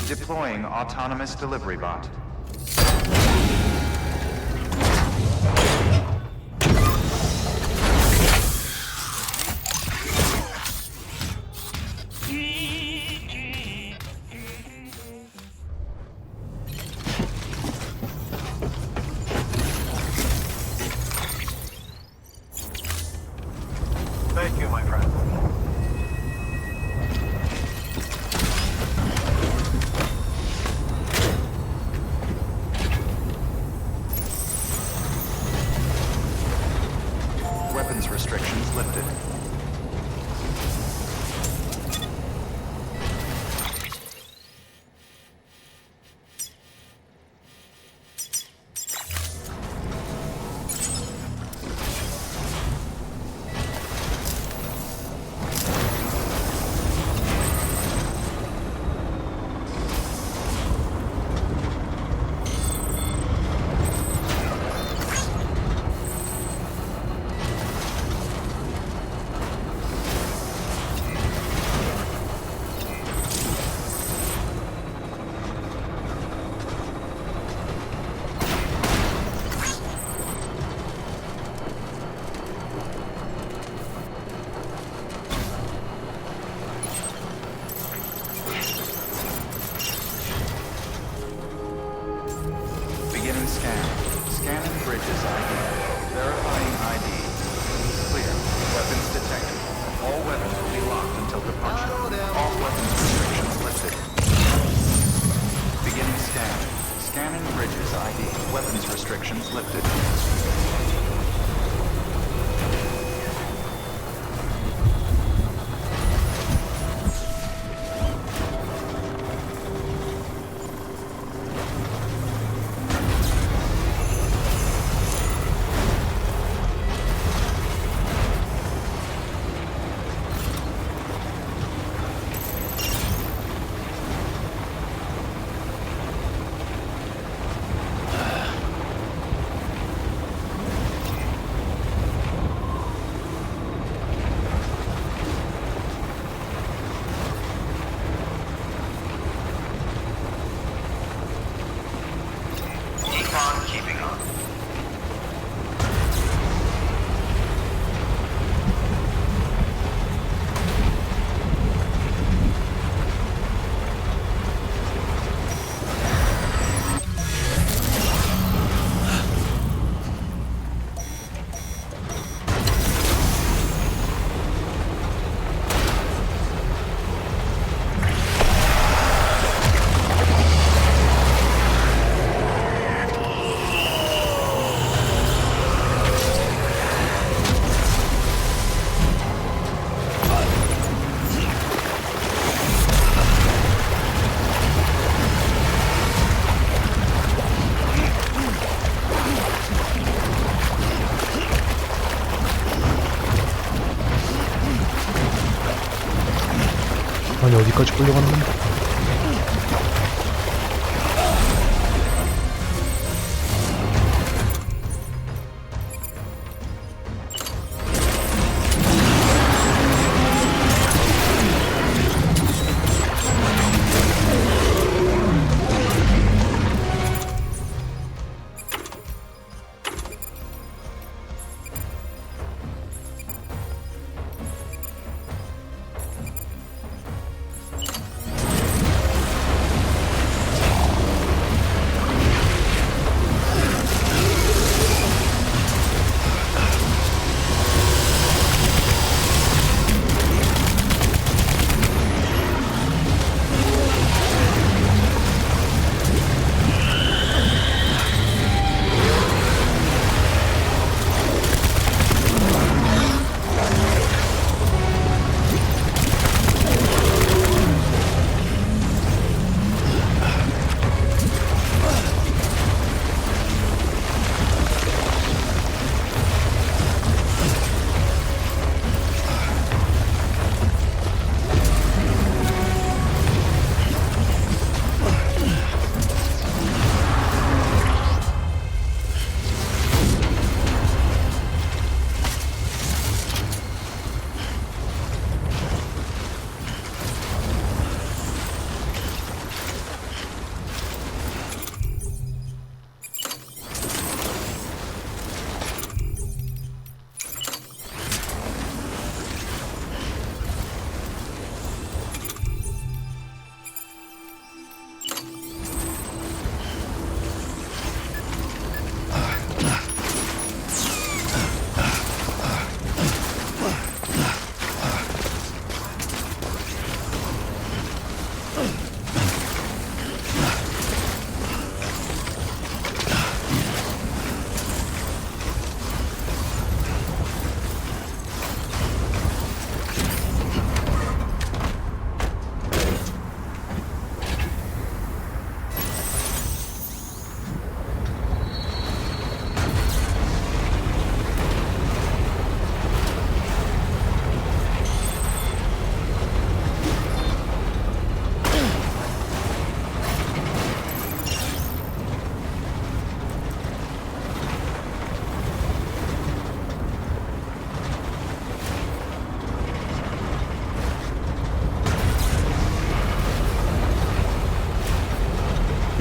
Speaker 2: Deploying autonomous delivery bot. weapons restrictions lifted. Beginning scan. Scanning bridges ID. Verifying ID. Clear. Weapons detected. All weapons will be locked until departure. All weapons restrictions lifted. Beginning scan. Scanning bridges ID. Weapons restrictions lifted.
Speaker 11: Keeping on.
Speaker 1: 아니 어디까지 끌려가는 건데?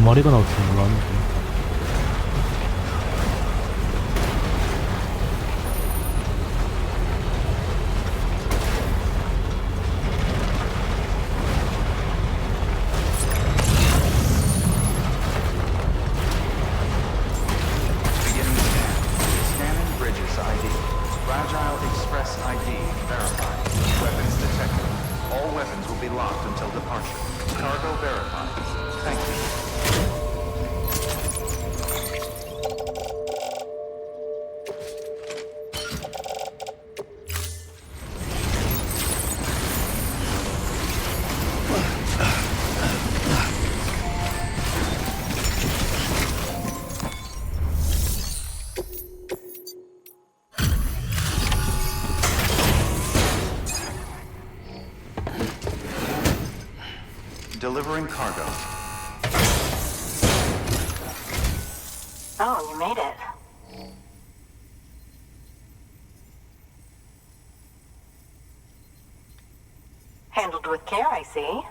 Speaker 1: 마리가 나올 줄 몰랐는데.
Speaker 2: Beginning scan. Scanning bridges ID. Fragile Express ID verified. Weapons detected. All weapons will be locked until departure. Cargo verified. Thank you. Delivering cargo.
Speaker 12: Oh, you made it. Handled with care, I see.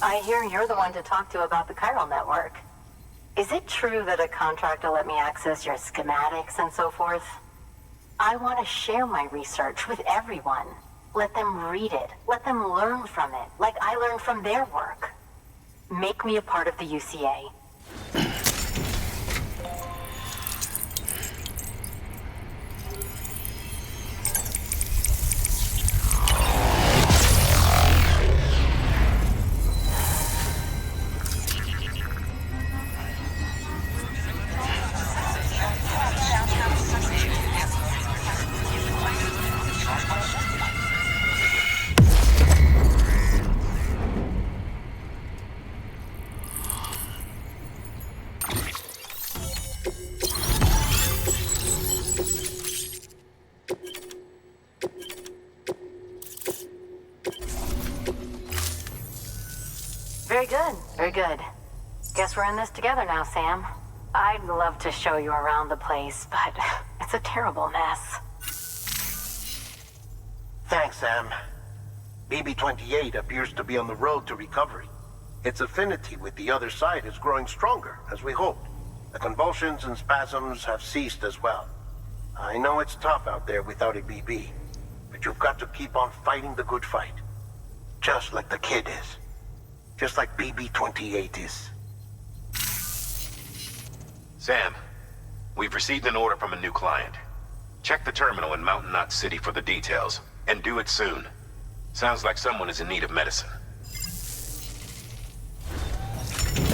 Speaker 12: I hear you're the one to talk to about the chiral network. Is it true that a contract will let me access your schematics and so forth? I want to share my research with everyone. Let them read it. Let them learn from it, like I learned from their work. Make me a part of the UCA. Very good, very good. Guess we're in this together now, Sam. I'd love to show you around the place, but it's a terrible mess.
Speaker 11: Thanks, Sam. BB-28 appears to be on the road to recovery. Its affinity with the other side is growing stronger, as we hoped. The convulsions and spasms have ceased as well. I know it's tough out there without a BB, but you've got to keep on fighting the good fight. Just like the kid is. Just like BB-28 is.
Speaker 4: Sam, we've received an order from a new client. Check the terminal in Mountain Knot City for the details, and do it soon. Sounds like someone is in need of medicine.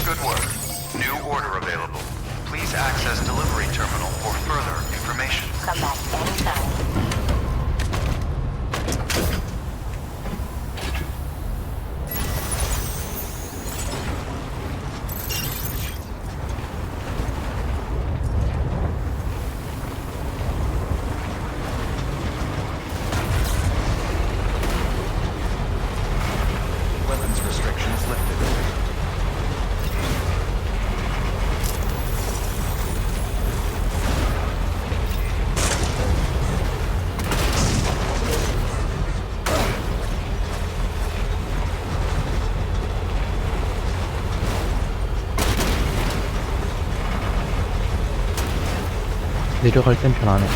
Speaker 2: Good work. New order available. Please access delivery terminal for further information.
Speaker 12: Come back anytime.
Speaker 2: Weapons restrictions lifted.
Speaker 1: 내려갈 땐 편하네.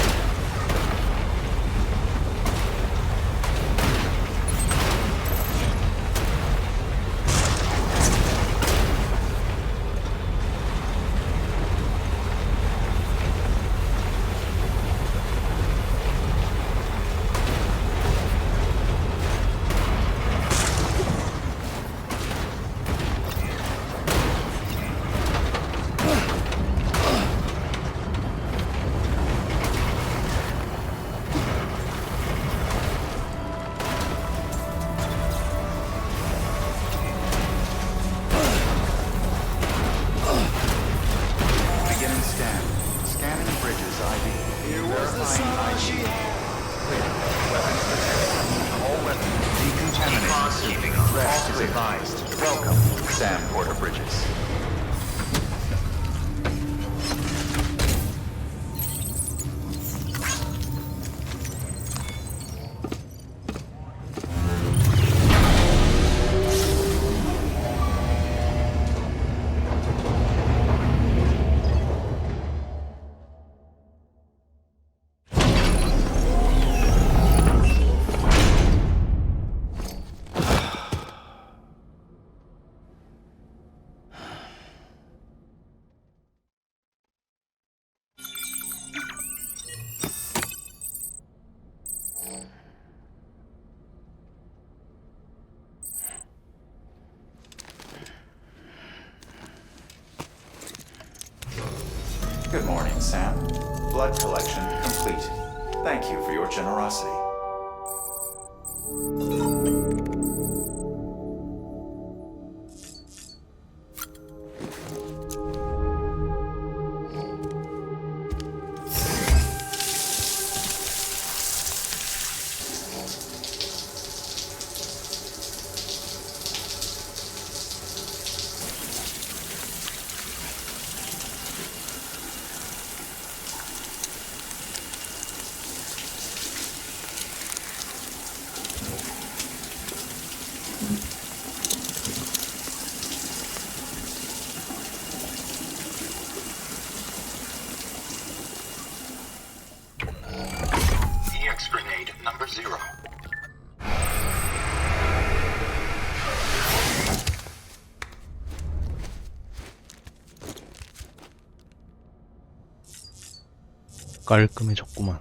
Speaker 2: Rest is advised. Welcome, Sam Porter Bridges. blood collection complete. Thank you for your generosity.
Speaker 4: EX grenade number 0.
Speaker 1: 깔끔해졌구만.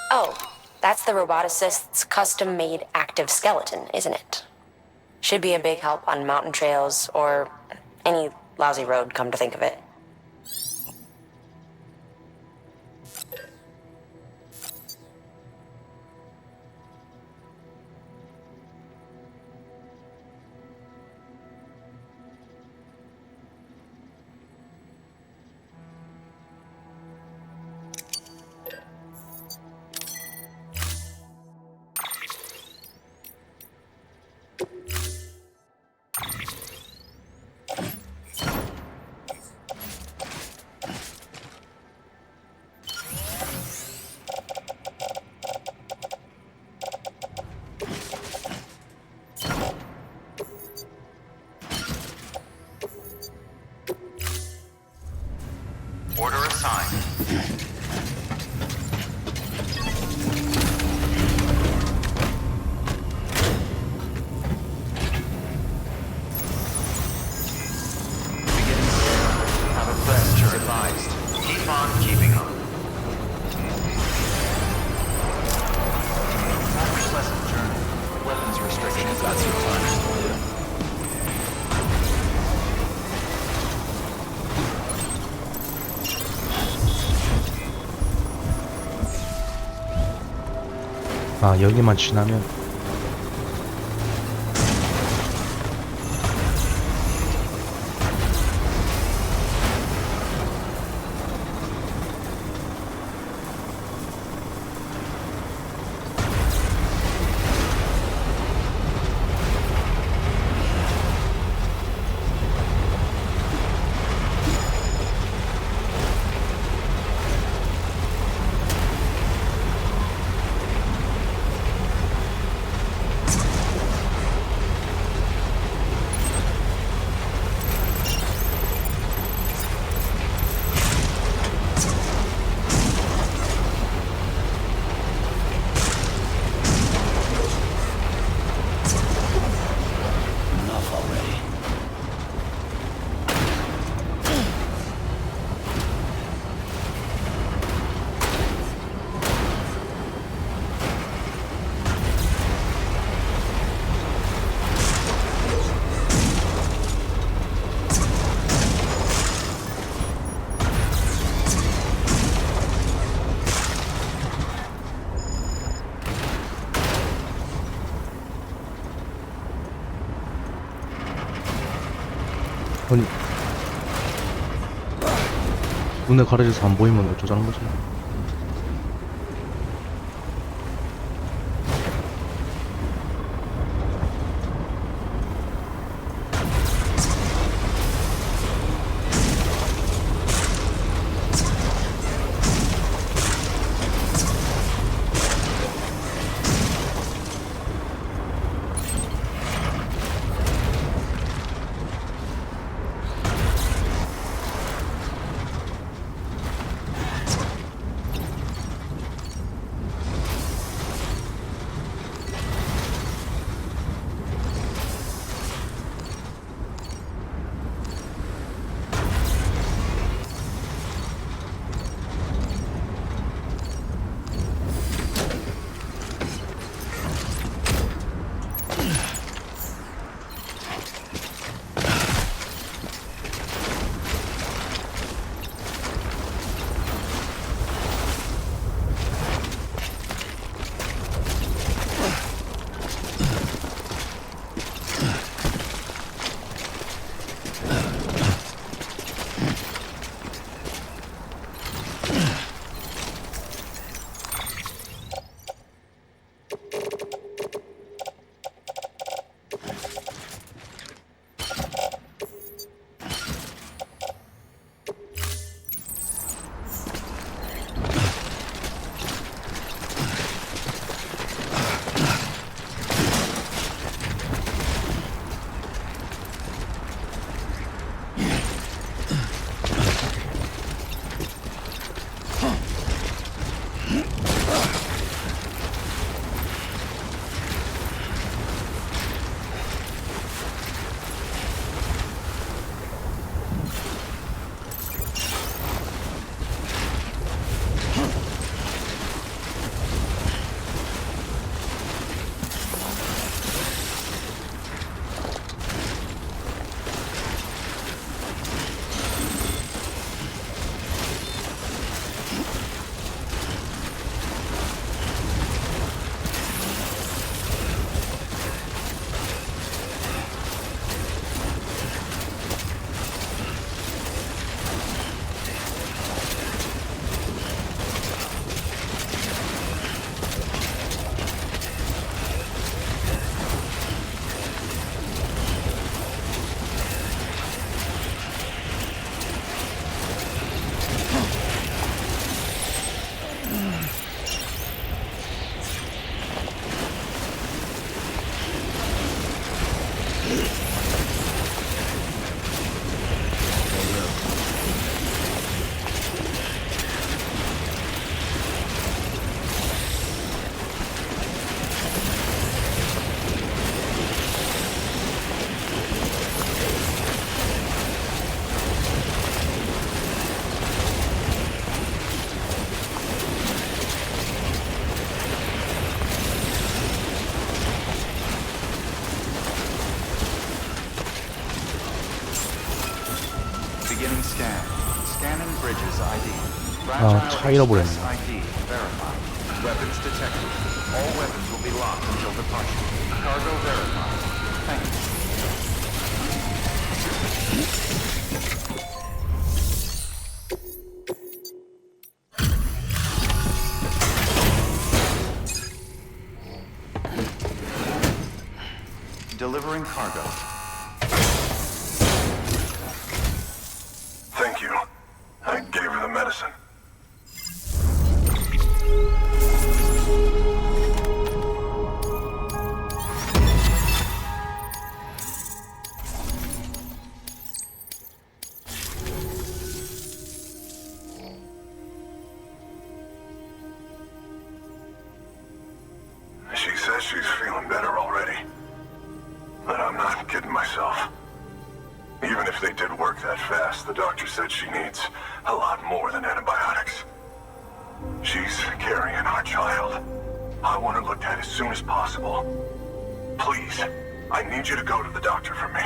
Speaker 7: Oh, that's the roboticist's custom-made active skeleton, isn't it? Should be a big help on mountain trails or any lousy road, come to think of it.
Speaker 2: Order assigned. Have a rest advised. Keep on keeping on. Have a pleasant journey. Weapons restrictions got some time.
Speaker 1: 아, 여기만 지나면 아니, 눈에 가려져서 안 보이면 어쩌자는 거지?
Speaker 2: Beginning scan. Scanning bridges ID.
Speaker 1: 차 잃어버렸네.
Speaker 2: ID verified. Weapons detected. All weapons will be locked until departure. Cargo verified. Thank you. Delivering cargo.
Speaker 11: Thank you. I gave her the medicine. She says she's feeling better already. But I'm not kidding myself. Even if they did work that fast, the doctor said she needs a lot more than antibiotics. She's carrying our child. I want her looked at as soon as possible. Please, I need you to go to the doctor for me.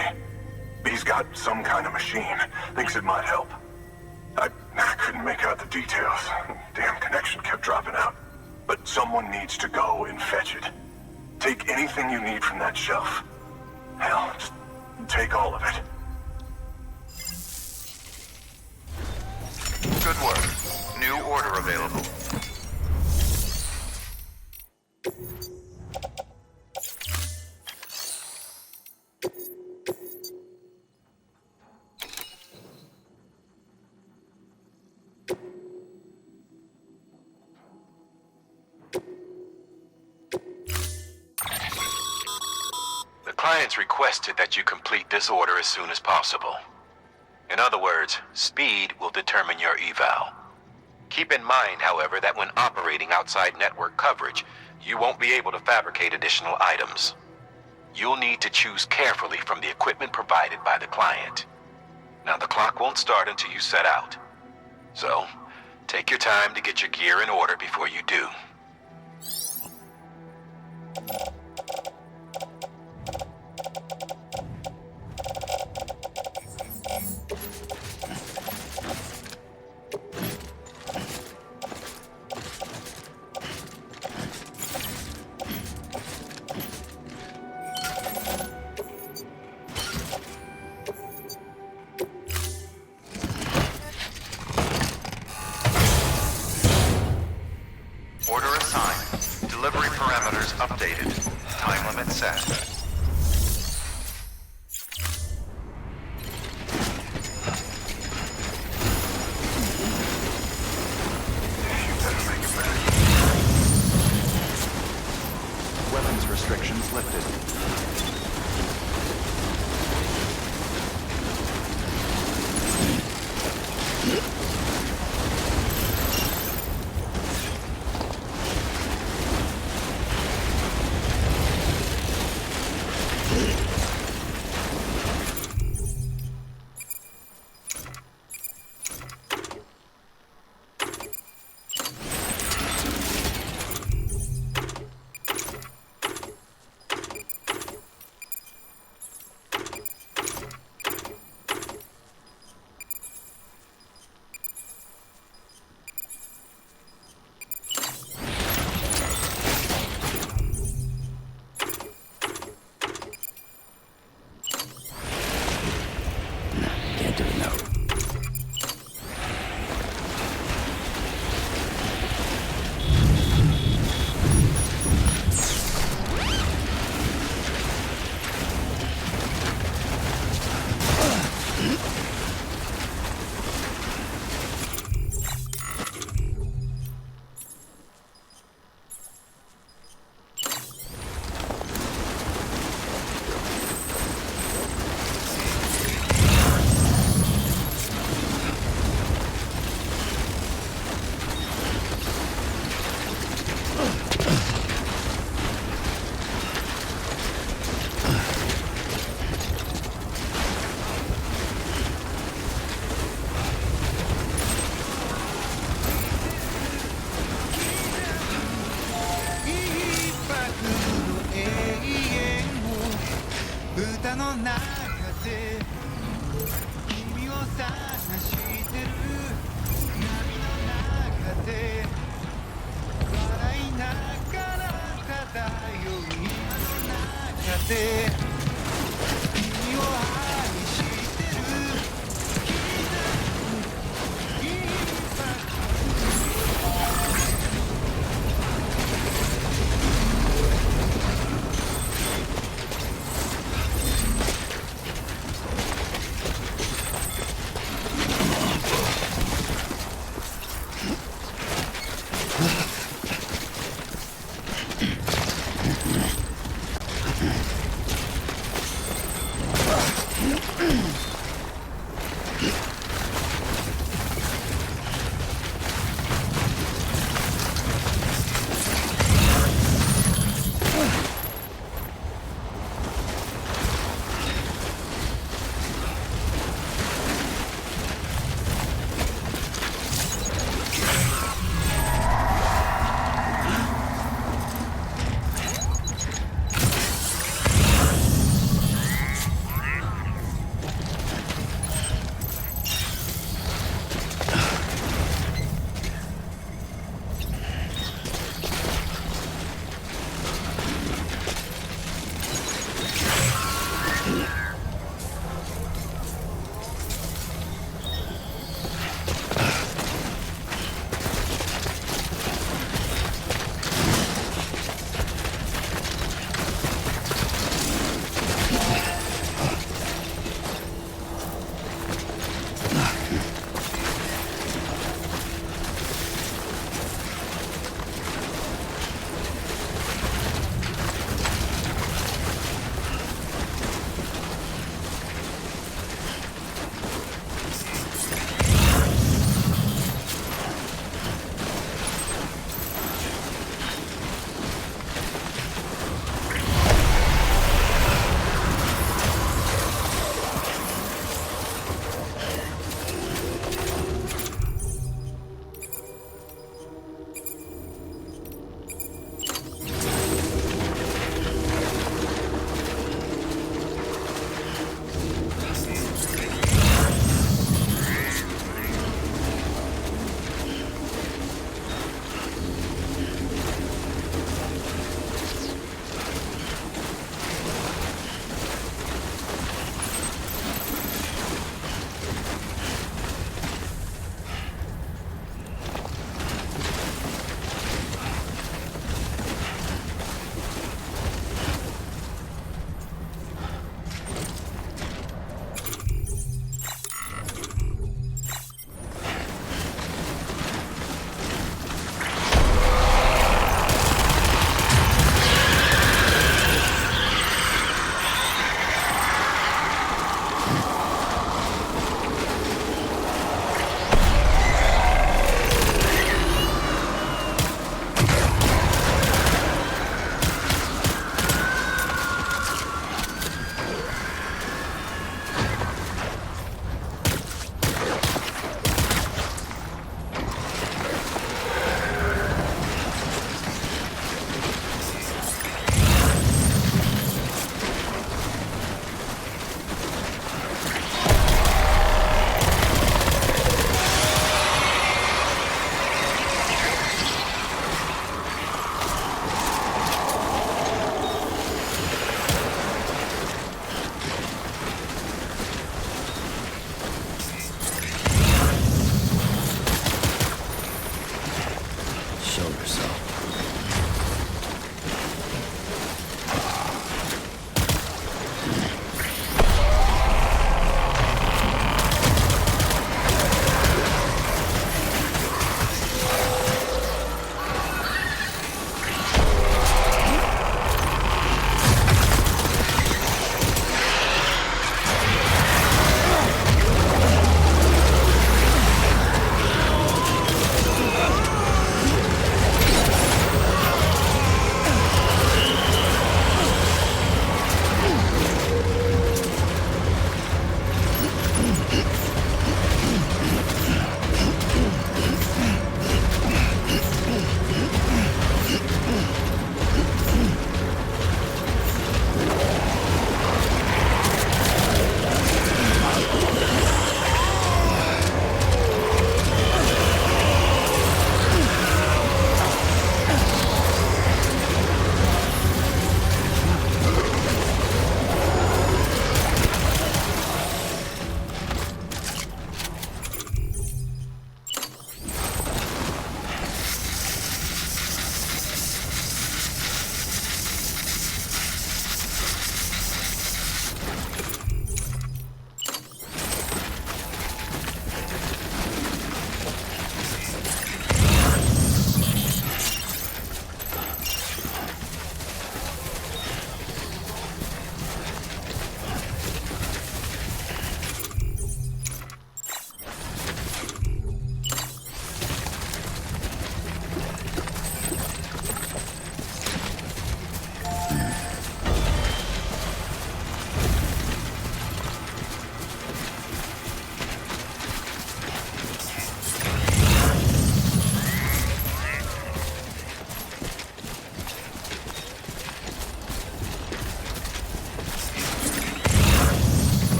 Speaker 11: He's got some kind of machine. Thinks it might help. I couldn't make out the details. Damn connection kept dropping out. But someone needs to go and fetch it. Take anything you need from that shelf. Hell, just take all of it.
Speaker 2: Good work. New order available.
Speaker 4: The clients requested that you complete this order as soon as possible. In other words, speed will determine your eval. Keep in mind, however, that when operating outside network coverage, you won't be able to fabricate additional items. You'll need to choose carefully from the equipment provided by the client. Now, the clock won't start until you set out. So, take your time to get your gear in order before you do.
Speaker 2: Order assigned. Delivery parameters updated. Time limit set. Weapons restrictions lifted.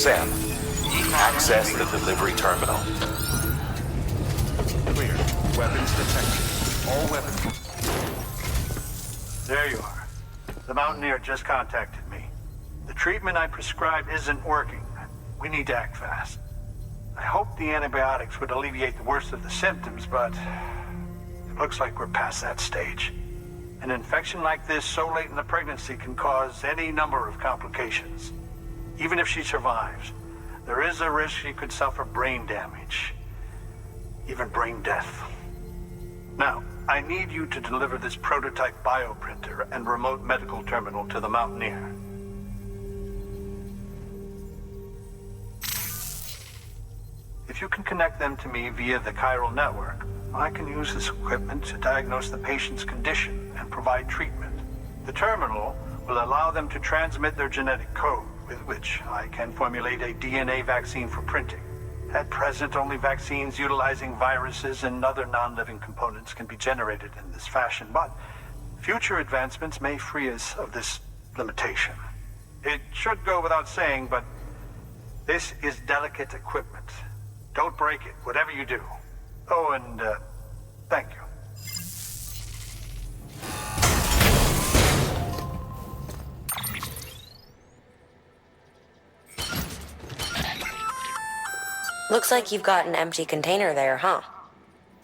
Speaker 4: Sam, access the delivery terminal.
Speaker 2: Clear. Weapons detected. All weapons...
Speaker 9: There you are. The Mountaineer just contacted me. The treatment I prescribed isn't working. We need to act fast. I hoped the antibiotics would alleviate the worst of the symptoms, but it looks like we're past that stage. An infection like this so late in the pregnancy can cause any number of complications. Even if she survives, there is a risk she could suffer brain damage, even brain death. Now, I need you to deliver this prototype bioprinter and remote medical terminal to the Mountaineer. If you can connect them to me via the chiral network, I can use this equipment to diagnose the patient's condition and provide treatment. The terminal will allow them to transmit their genetic code, with which I can formulate a DNA vaccine for printing. At present, only vaccines utilizing viruses and other non-living components can be generated in this fashion, but future advancements may free us of this limitation. It should go without saying, but this is delicate equipment. Don't break it, whatever you do. Oh, and thank you.
Speaker 7: Looks like you've got an empty container there, huh?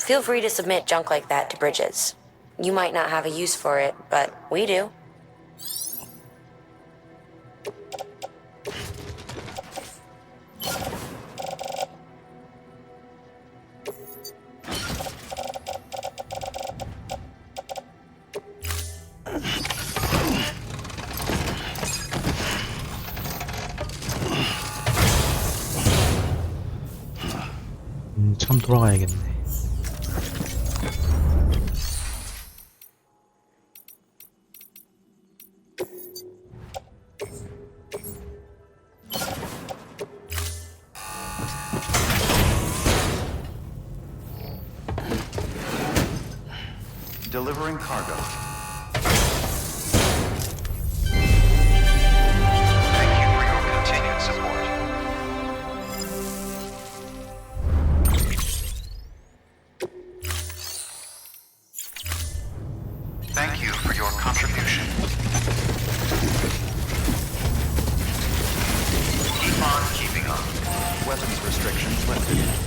Speaker 7: Feel free to submit junk like that to Bridges. You might not have a use for it, but we do.
Speaker 1: 참 돌아가야겠네.
Speaker 2: Delivering cargo. Thank you for your continued support. Thank you for your contribution. Keep on keeping up. Weapons restrictions lifted.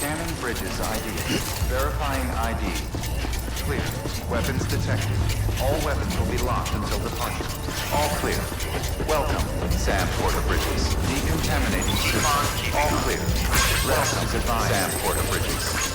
Speaker 2: Scanning bridges ID. Verifying ID. Clear. Weapons detected. All weapons will be locked until departure. All clear. Welcome, Sam Porter Bridges. Decontaminating system. All clear. Rest is advised. Sam Porter Bridges.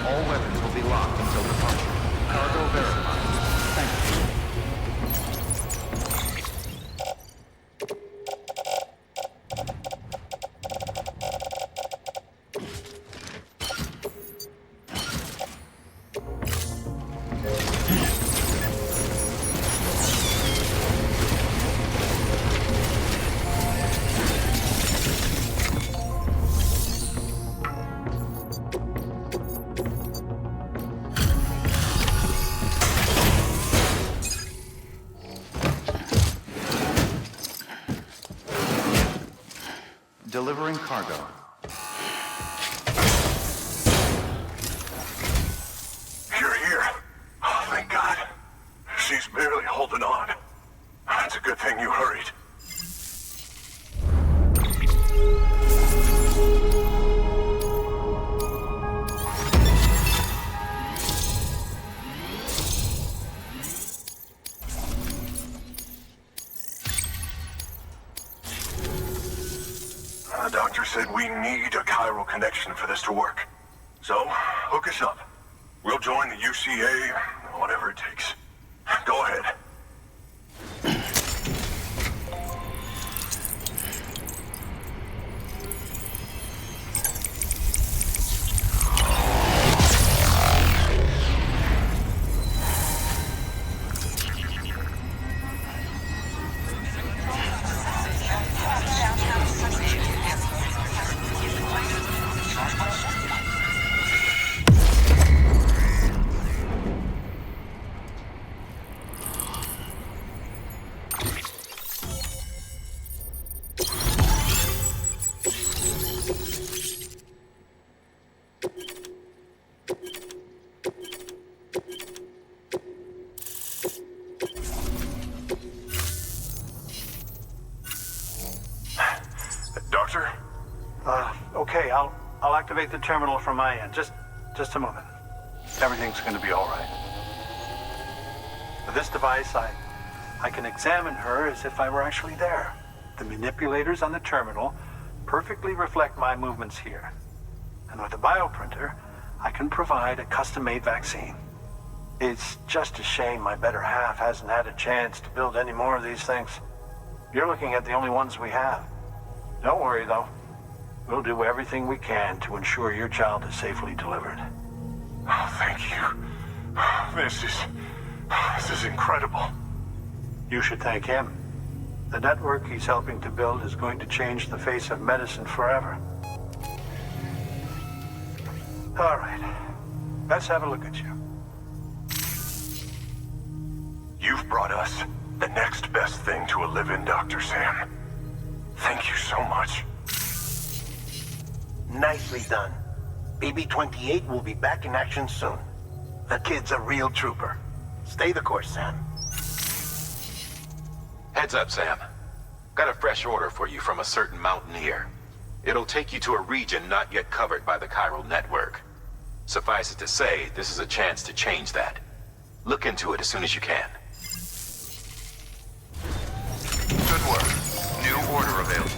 Speaker 2: All weapons will be locked until departure. Cargo verified. Thank you. Delivering cargo.
Speaker 11: You're here. Oh, thank God. She's barely holding on. It's a good thing you hurried. The doctor said we need a chiral connection for this to work. So, hook us up. We'll join the UCA, whatever it takes. Go ahead. Doctor?
Speaker 9: Okay, I'll activate the terminal from my end. Just a moment. Everything's gonna be all right. With this device, I can examine her as if I were actually there. The manipulators on the terminal perfectly reflect my movements here. And with the bioprinter, I can provide a custom-made vaccine. It's just a shame my better half hasn't had a chance to build any more of these things. You're looking at the only ones we have. Don't worry, though. We'll do everything we can to ensure your child is safely delivered.
Speaker 11: Oh, thank you. This is incredible.
Speaker 9: You should thank him. The network he's helping to build is going to change the face of medicine forever. All right. Let's have a look at you.
Speaker 11: You've brought us the next best thing to a live-in, Dr. Sam. Thank you so much.
Speaker 9: Nicely done. BB-28 will be back in action soon. The kid's a real trooper. Stay the course, Sam.
Speaker 4: Heads up, Sam. Got a fresh order for you from a certain mountaineer. It'll take you to a region not yet covered by the chiral network. Suffice it to say, this is a chance to change that. Look into it as soon as you can.
Speaker 2: Good work. New order available.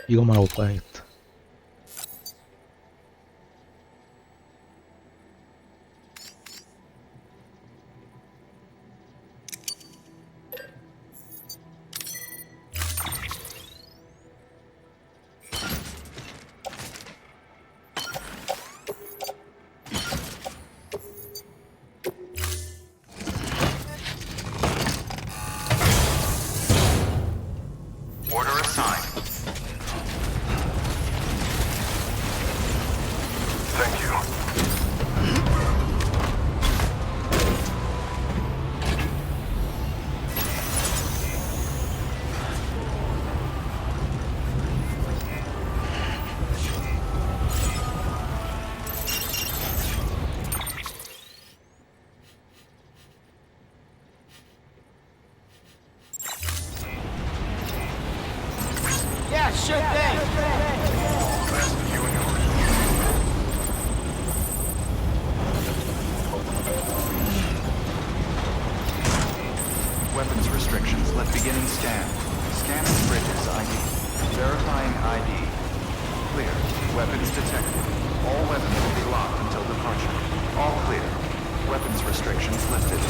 Speaker 1: 이것만 하고 봐야겠다.
Speaker 2: Order assigned.
Speaker 11: Thank you.
Speaker 10: Yeah, sure thing.
Speaker 11: You and yours.
Speaker 2: Weapons restrictions lift. Beginning scan. Scanning bridges ID. Verifying ID. Clear. Weapons detected. All weapons will be locked until departure. All clear. Weapons restrictions lifted.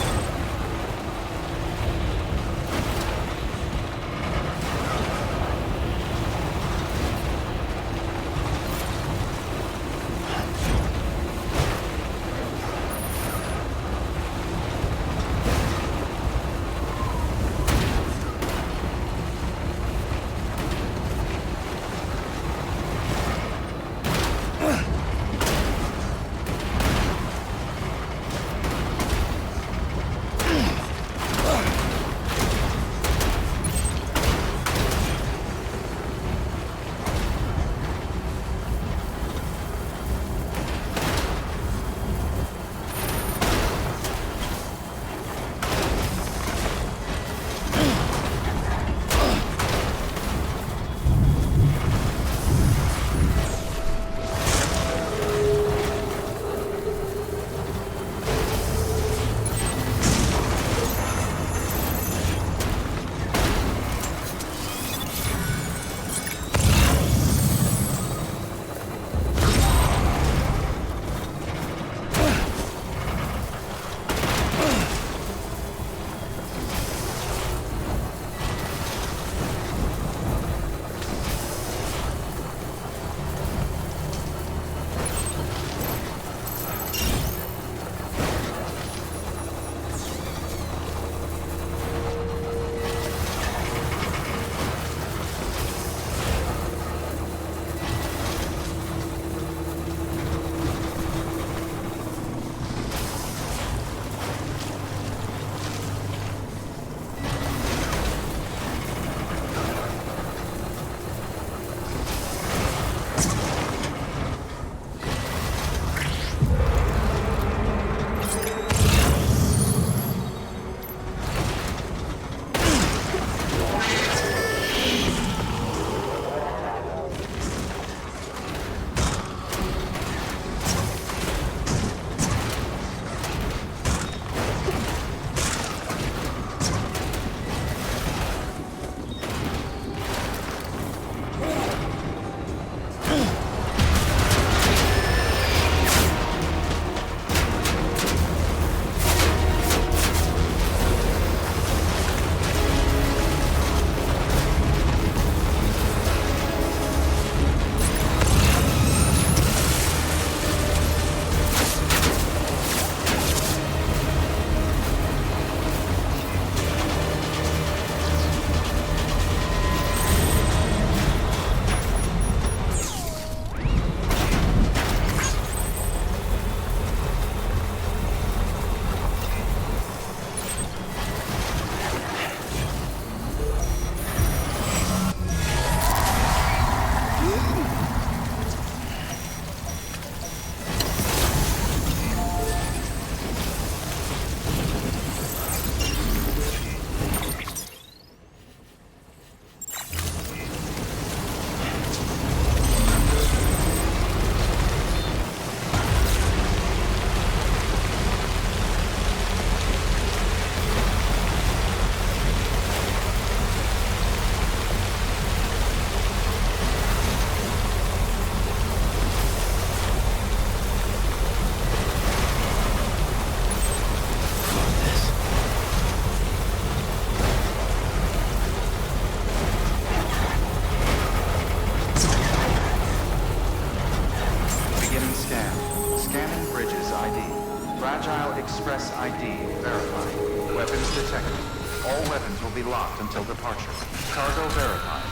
Speaker 2: Express ID verified. Weapons detected. All weapons will be locked until departure. Cargo verified.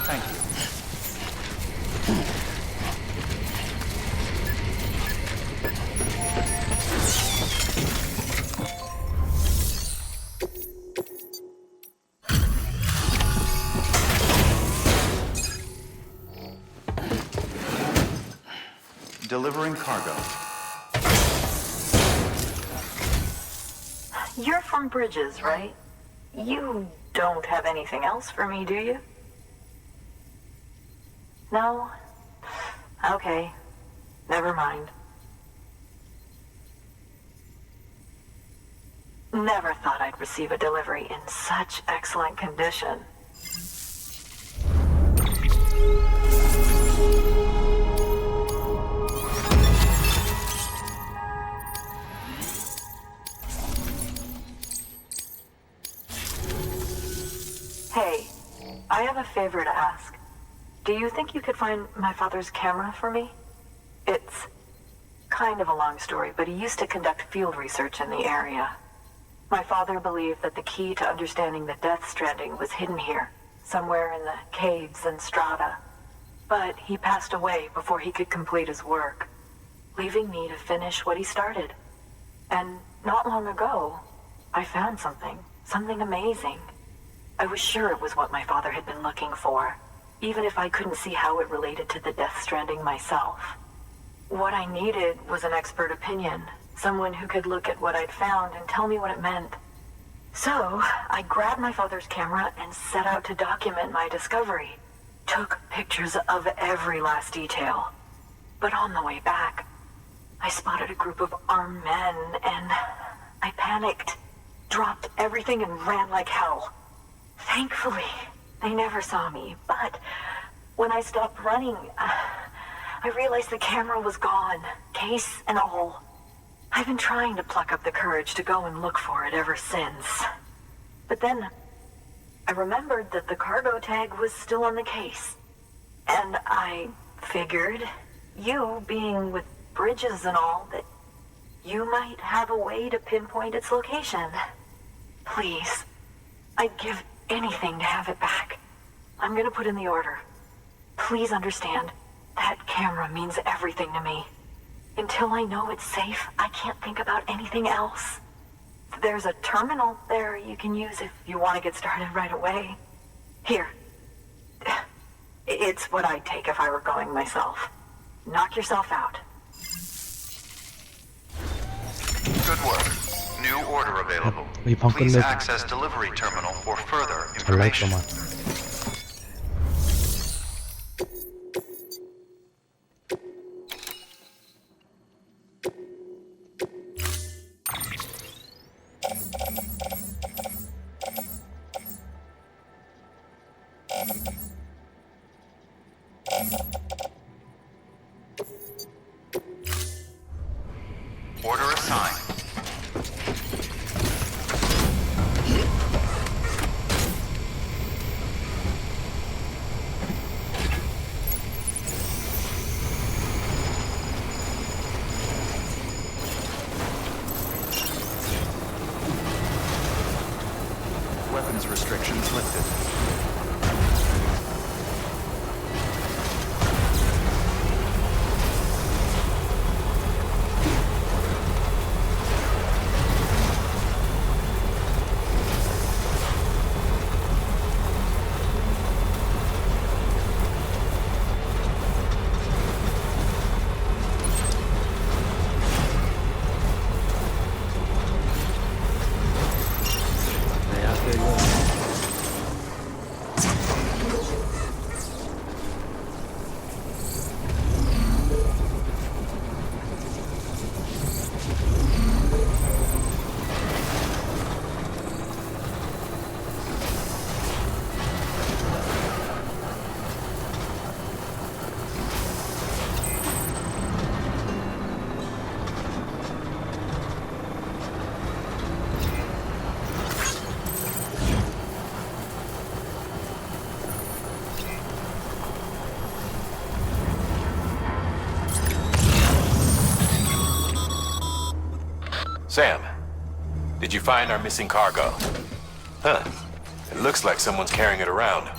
Speaker 2: Thank you. Delivering cargo.
Speaker 12: You're from Bridges, right? You don't have anything else for me, do you? No? Okay. Never mind. Never thought I'd receive a delivery in such excellent condition. Hey, I have a favor to ask. Do you think you could find my father's camera for me? It's kind of a long story, but he used to conduct field research in the area. My father believed that the key to understanding the Death Stranding was hidden here, somewhere in the caves and strata. But he passed away before he could complete his work, leaving me to finish what he started. And not long ago, I found something amazing. I was sure it was what my father had been looking for, even if I couldn't see how it related to the Death Stranding myself. What I needed was an expert opinion, someone who could look at what I'd found and tell me what it meant. So, I grabbed my father's camera and set out to document my discovery. Took pictures of every last detail. But on the way back, I spotted a group of armed men and I panicked, dropped everything and ran like hell. Thankfully, they never saw me, but when I stopped running, I realized the camera was gone, case and all. I've been trying to pluck up the courage to go and look for it ever since. But then, I remembered that the cargo tag was still on the case. And I figured, you being with Bridges and all, that you might have a way to pinpoint its location. Please, I'd give anything to have it back. I'm gonna put in the order. Please understand, that camera means everything to me. Until I know it's safe, I can't think about anything else. There's a terminal there you can use if you want to get started right away. Here. It's what I'd take if I were going myself. Knock yourself out.
Speaker 2: Good work. New order available.
Speaker 1: 이판
Speaker 2: Please
Speaker 1: 끝내고
Speaker 2: access delivery terminal for further
Speaker 1: 잘날
Speaker 2: information.
Speaker 1: 거만.
Speaker 2: Order assigned. Weapons restrictions lifted.
Speaker 4: Sam, did you find our missing cargo? Huh. It looks like someone's carrying it around.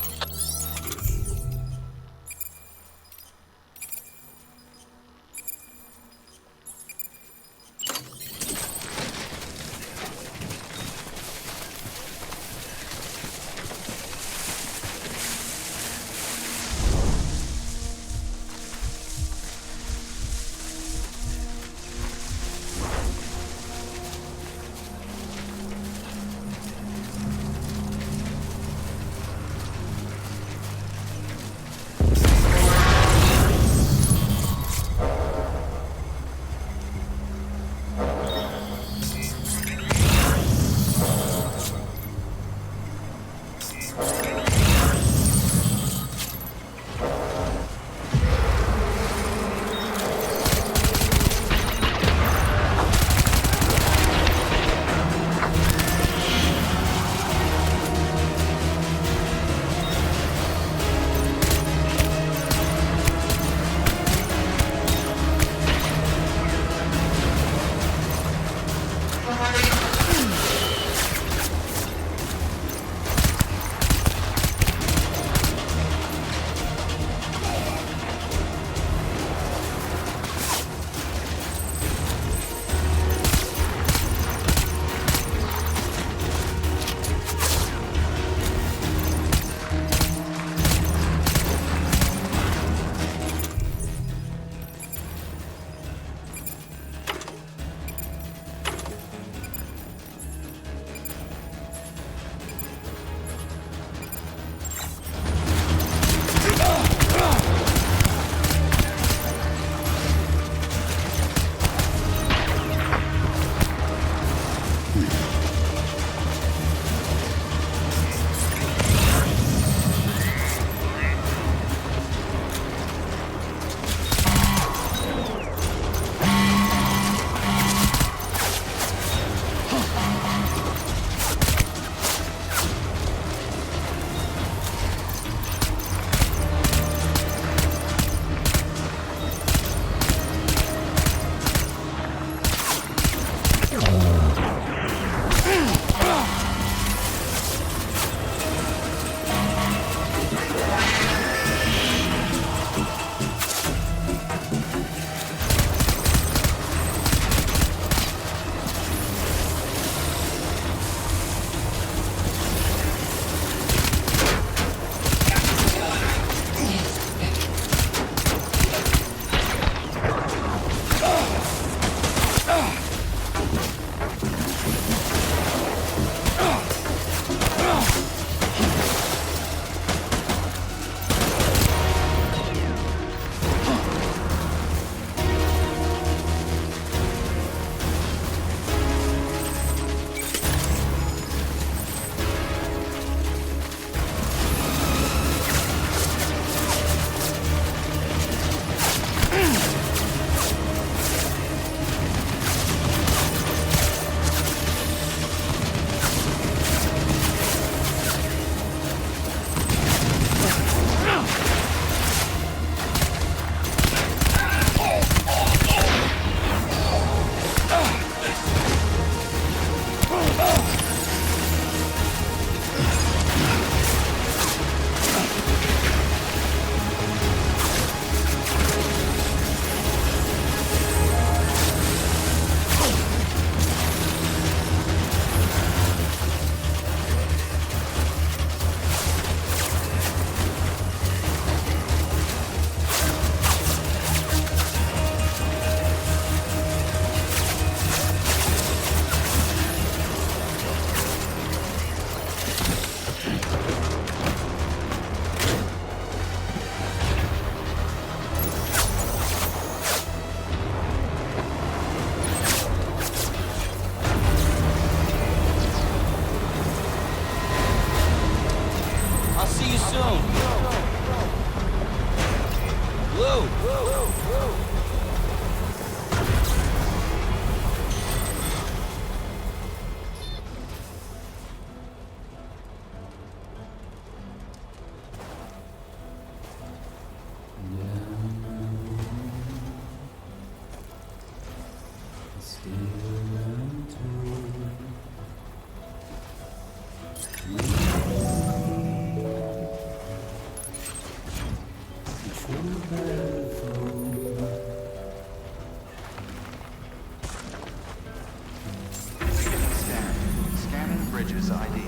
Speaker 2: Bridges ID.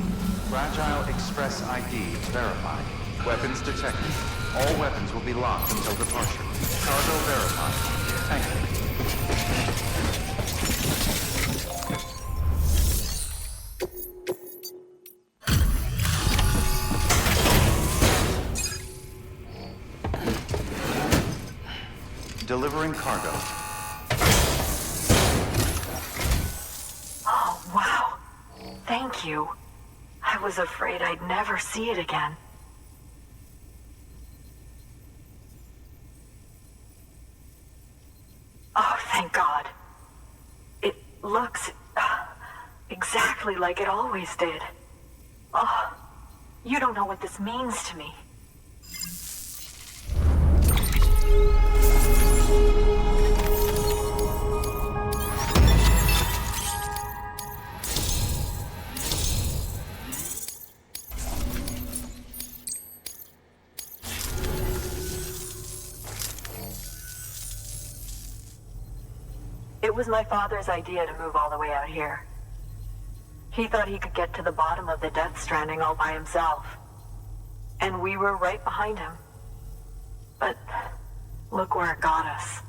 Speaker 2: Fragile Express ID verified. Weapons detected. All weapons will be locked until departure. Cargo verified. Thank you. Delivering cargo.
Speaker 12: Oh, wow. Thank you. I was afraid I'd never see it again. Oh, thank God. It looks exactly like it always did. Oh, you don't know what this means to me. It was my father's idea to move all the way out here. He thought he could get to the bottom of the Death Stranding all by himself. And we were right behind him. But look where it got us.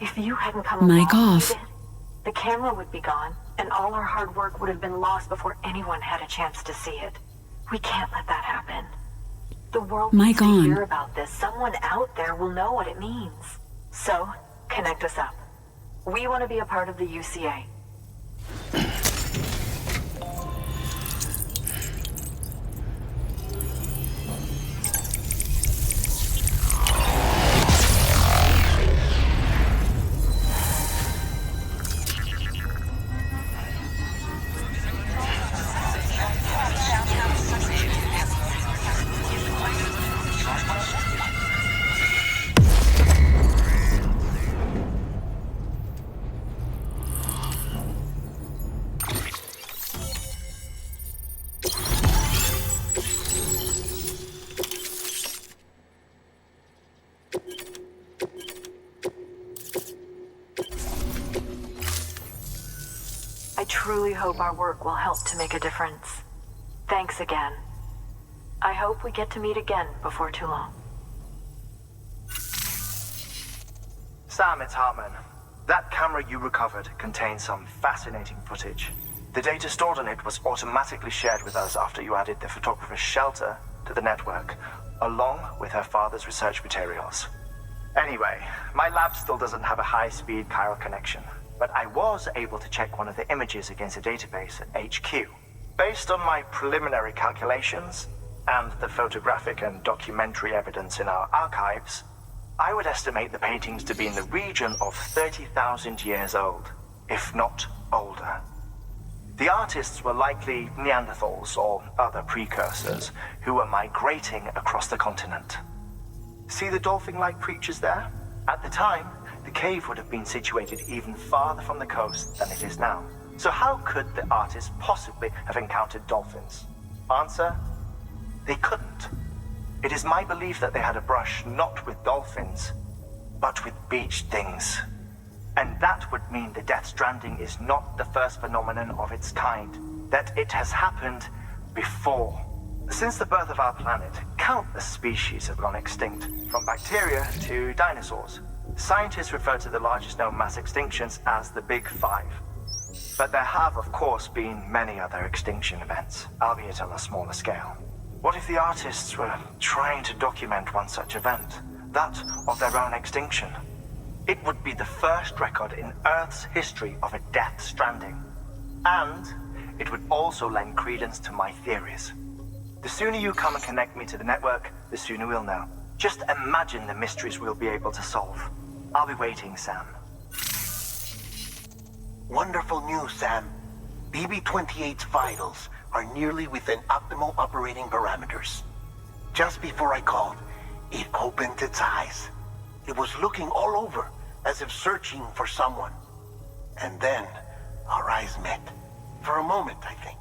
Speaker 12: If you hadn't come
Speaker 13: Mic
Speaker 12: along,
Speaker 13: off.
Speaker 12: the camera would be gone, and all our hard work would have been lost before anyone had a chance to see it. We can't let that happen. The world
Speaker 13: Mic
Speaker 12: needs to
Speaker 13: on.
Speaker 12: hear about this. Someone out there will know what it means. So, connect us up. We want to be a part of the UCA. I truly hope our work will help to make a difference. Thanks again. I hope we get to meet again before too long.
Speaker 14: Sam, it's Hartman. That camera you recovered contains some fascinating footage. The data stored on it was automatically shared with us after you added the photographer's shelter to the network, along with her father's research materials. Anyway, my lab still doesn't have a high-speed chiral connection, but I was able to check one of the images against a database at HQ. Based on my preliminary calculations and the photographic and documentary evidence in our archives, I would estimate the paintings to be in the region of 30,000 years old, if not older. The artists were likely Neanderthals or other precursors who were migrating across the continent. See the dolphin-like creatures there? At the time, the cave would have been situated even farther from the coast than it is now. So how could the artists possibly have encountered dolphins? Answer: they couldn't. It is my belief that they had a brush not with dolphins, but with beach things. And that would mean the Death Stranding is not the first phenomenon of its kind, that it has happened before. Since the birth of our planet, countless species have gone extinct, from bacteria to dinosaurs. Scientists refer to the largest known mass extinctions as the Big Five. But there have, of course, been many other extinction events, albeit on a smaller scale. What if the artists were trying to document one such event, that of their own extinction? It would be the first record in Earth's history of a Death Stranding. And it would also lend credence to my theories. The sooner you come and connect me to the network, the sooner we'll know. Just imagine the mysteries we'll be able to solve. I'll be waiting, Sam.
Speaker 9: Wonderful news, Sam. BB-28's vitals are nearly within optimal operating parameters. Just before I called, it opened its eyes. It was looking all over, as if searching for someone. And then, our eyes met. For a moment, I think.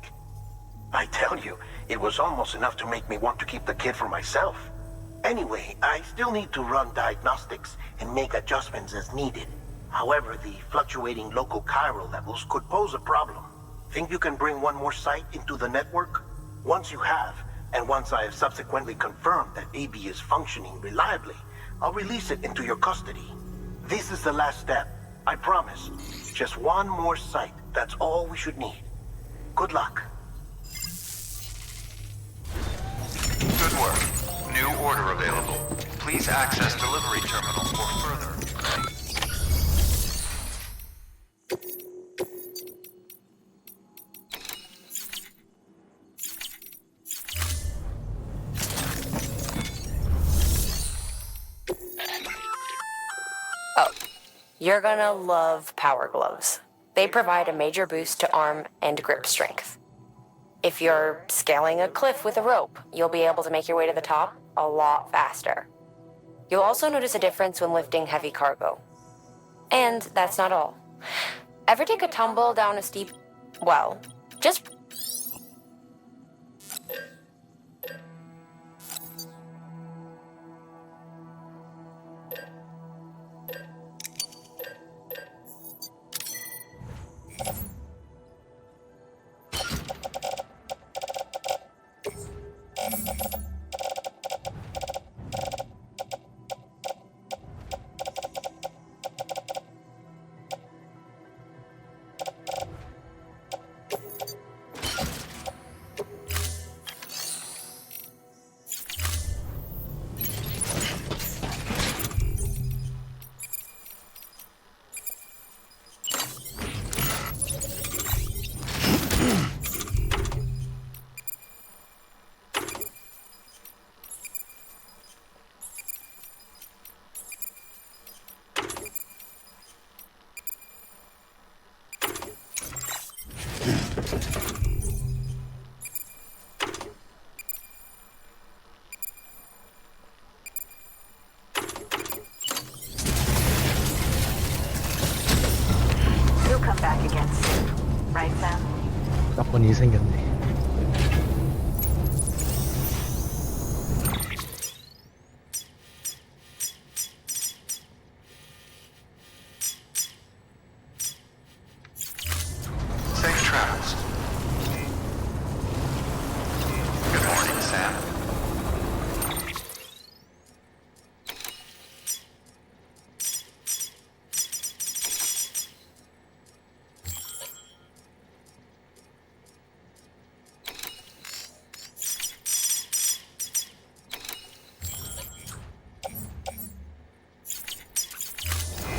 Speaker 9: I tell you, it was almost enough to make me want to keep the kid for myself. Anyway, I still need to run diagnostics and make adjustments as needed. However, the fluctuating local chiral levels could pose a problem.
Speaker 11: Think you can bring one more site into the network? Once you have, and once I have subsequently confirmed that AB is functioning reliably, I'll release it into your custody. This is the last step, I promise. Just one more site, that's all we should need. Good luck.
Speaker 2: Good work. New order available. Please access delivery terminal for further.
Speaker 7: Oh, you're gonna love Power Gloves. They provide a major boost to arm and grip strength. If you're scaling a cliff with a rope, you'll be able to make your way to the top a lot faster. You'll also notice a difference when lifting heavy cargo. And that's not all. Ever take a tumble down a steep... well, just...
Speaker 12: You'll come back again soon, right, Sam?
Speaker 1: 사건이 생겼네.
Speaker 2: Safe travels. Good morning, Sam.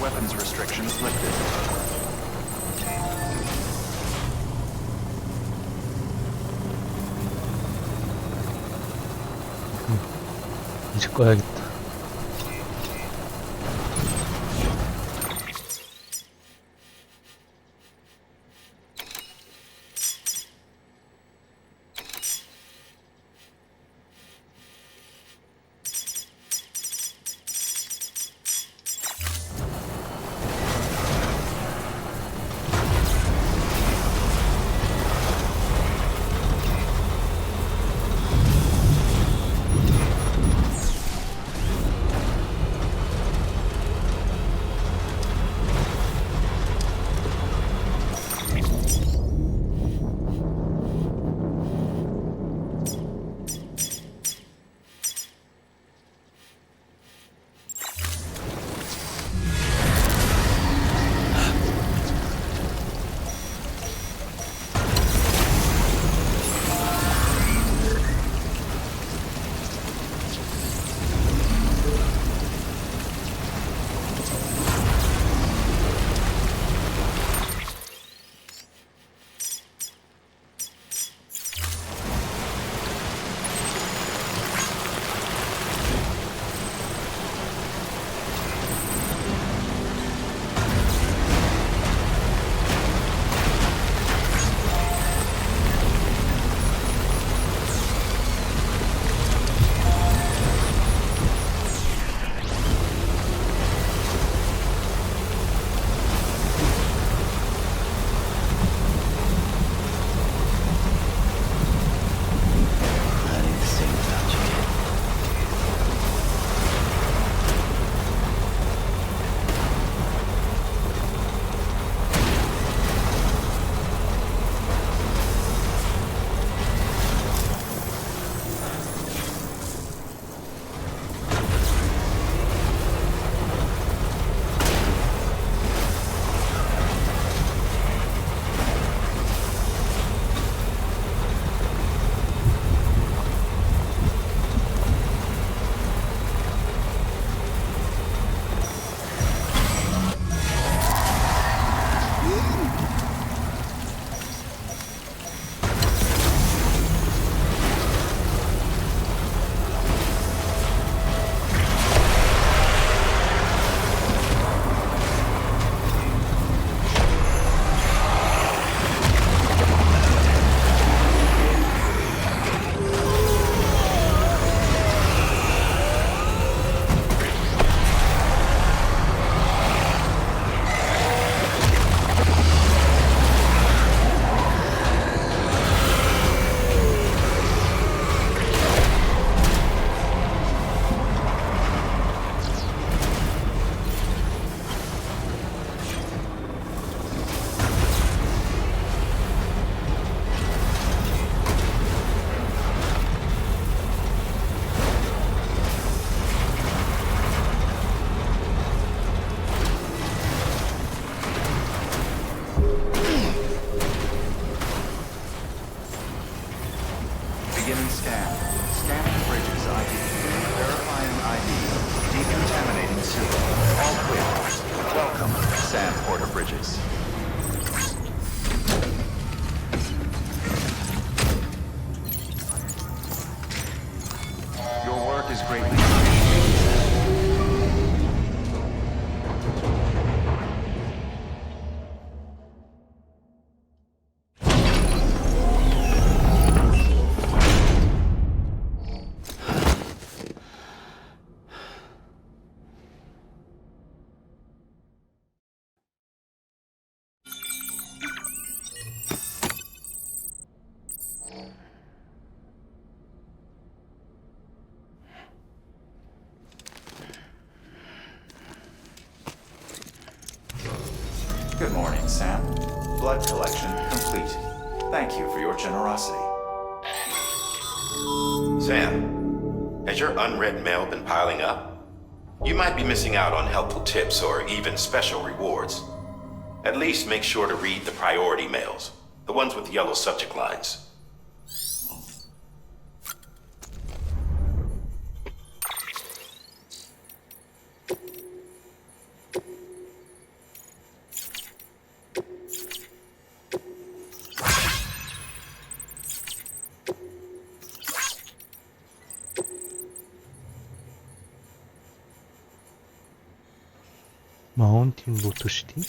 Speaker 2: Weapons restrictions lifted.
Speaker 1: 이제 꺼야겠다.
Speaker 2: Beginning scan. Scanning bridges ID. Verifying ID. Decontaminating sewer. All clear. Welcome, Sam Porter Bridges. Your work is greatly appreciated. Good morning, Sam. Blood collection complete. Thank you for your generosity.
Speaker 4: Sam, has your unread mail been piling up? You might be missing out on helpful tips or even special rewards. At least make sure to read the priority mails, the ones with yellow subject lines.
Speaker 1: 마운틴 로토시티?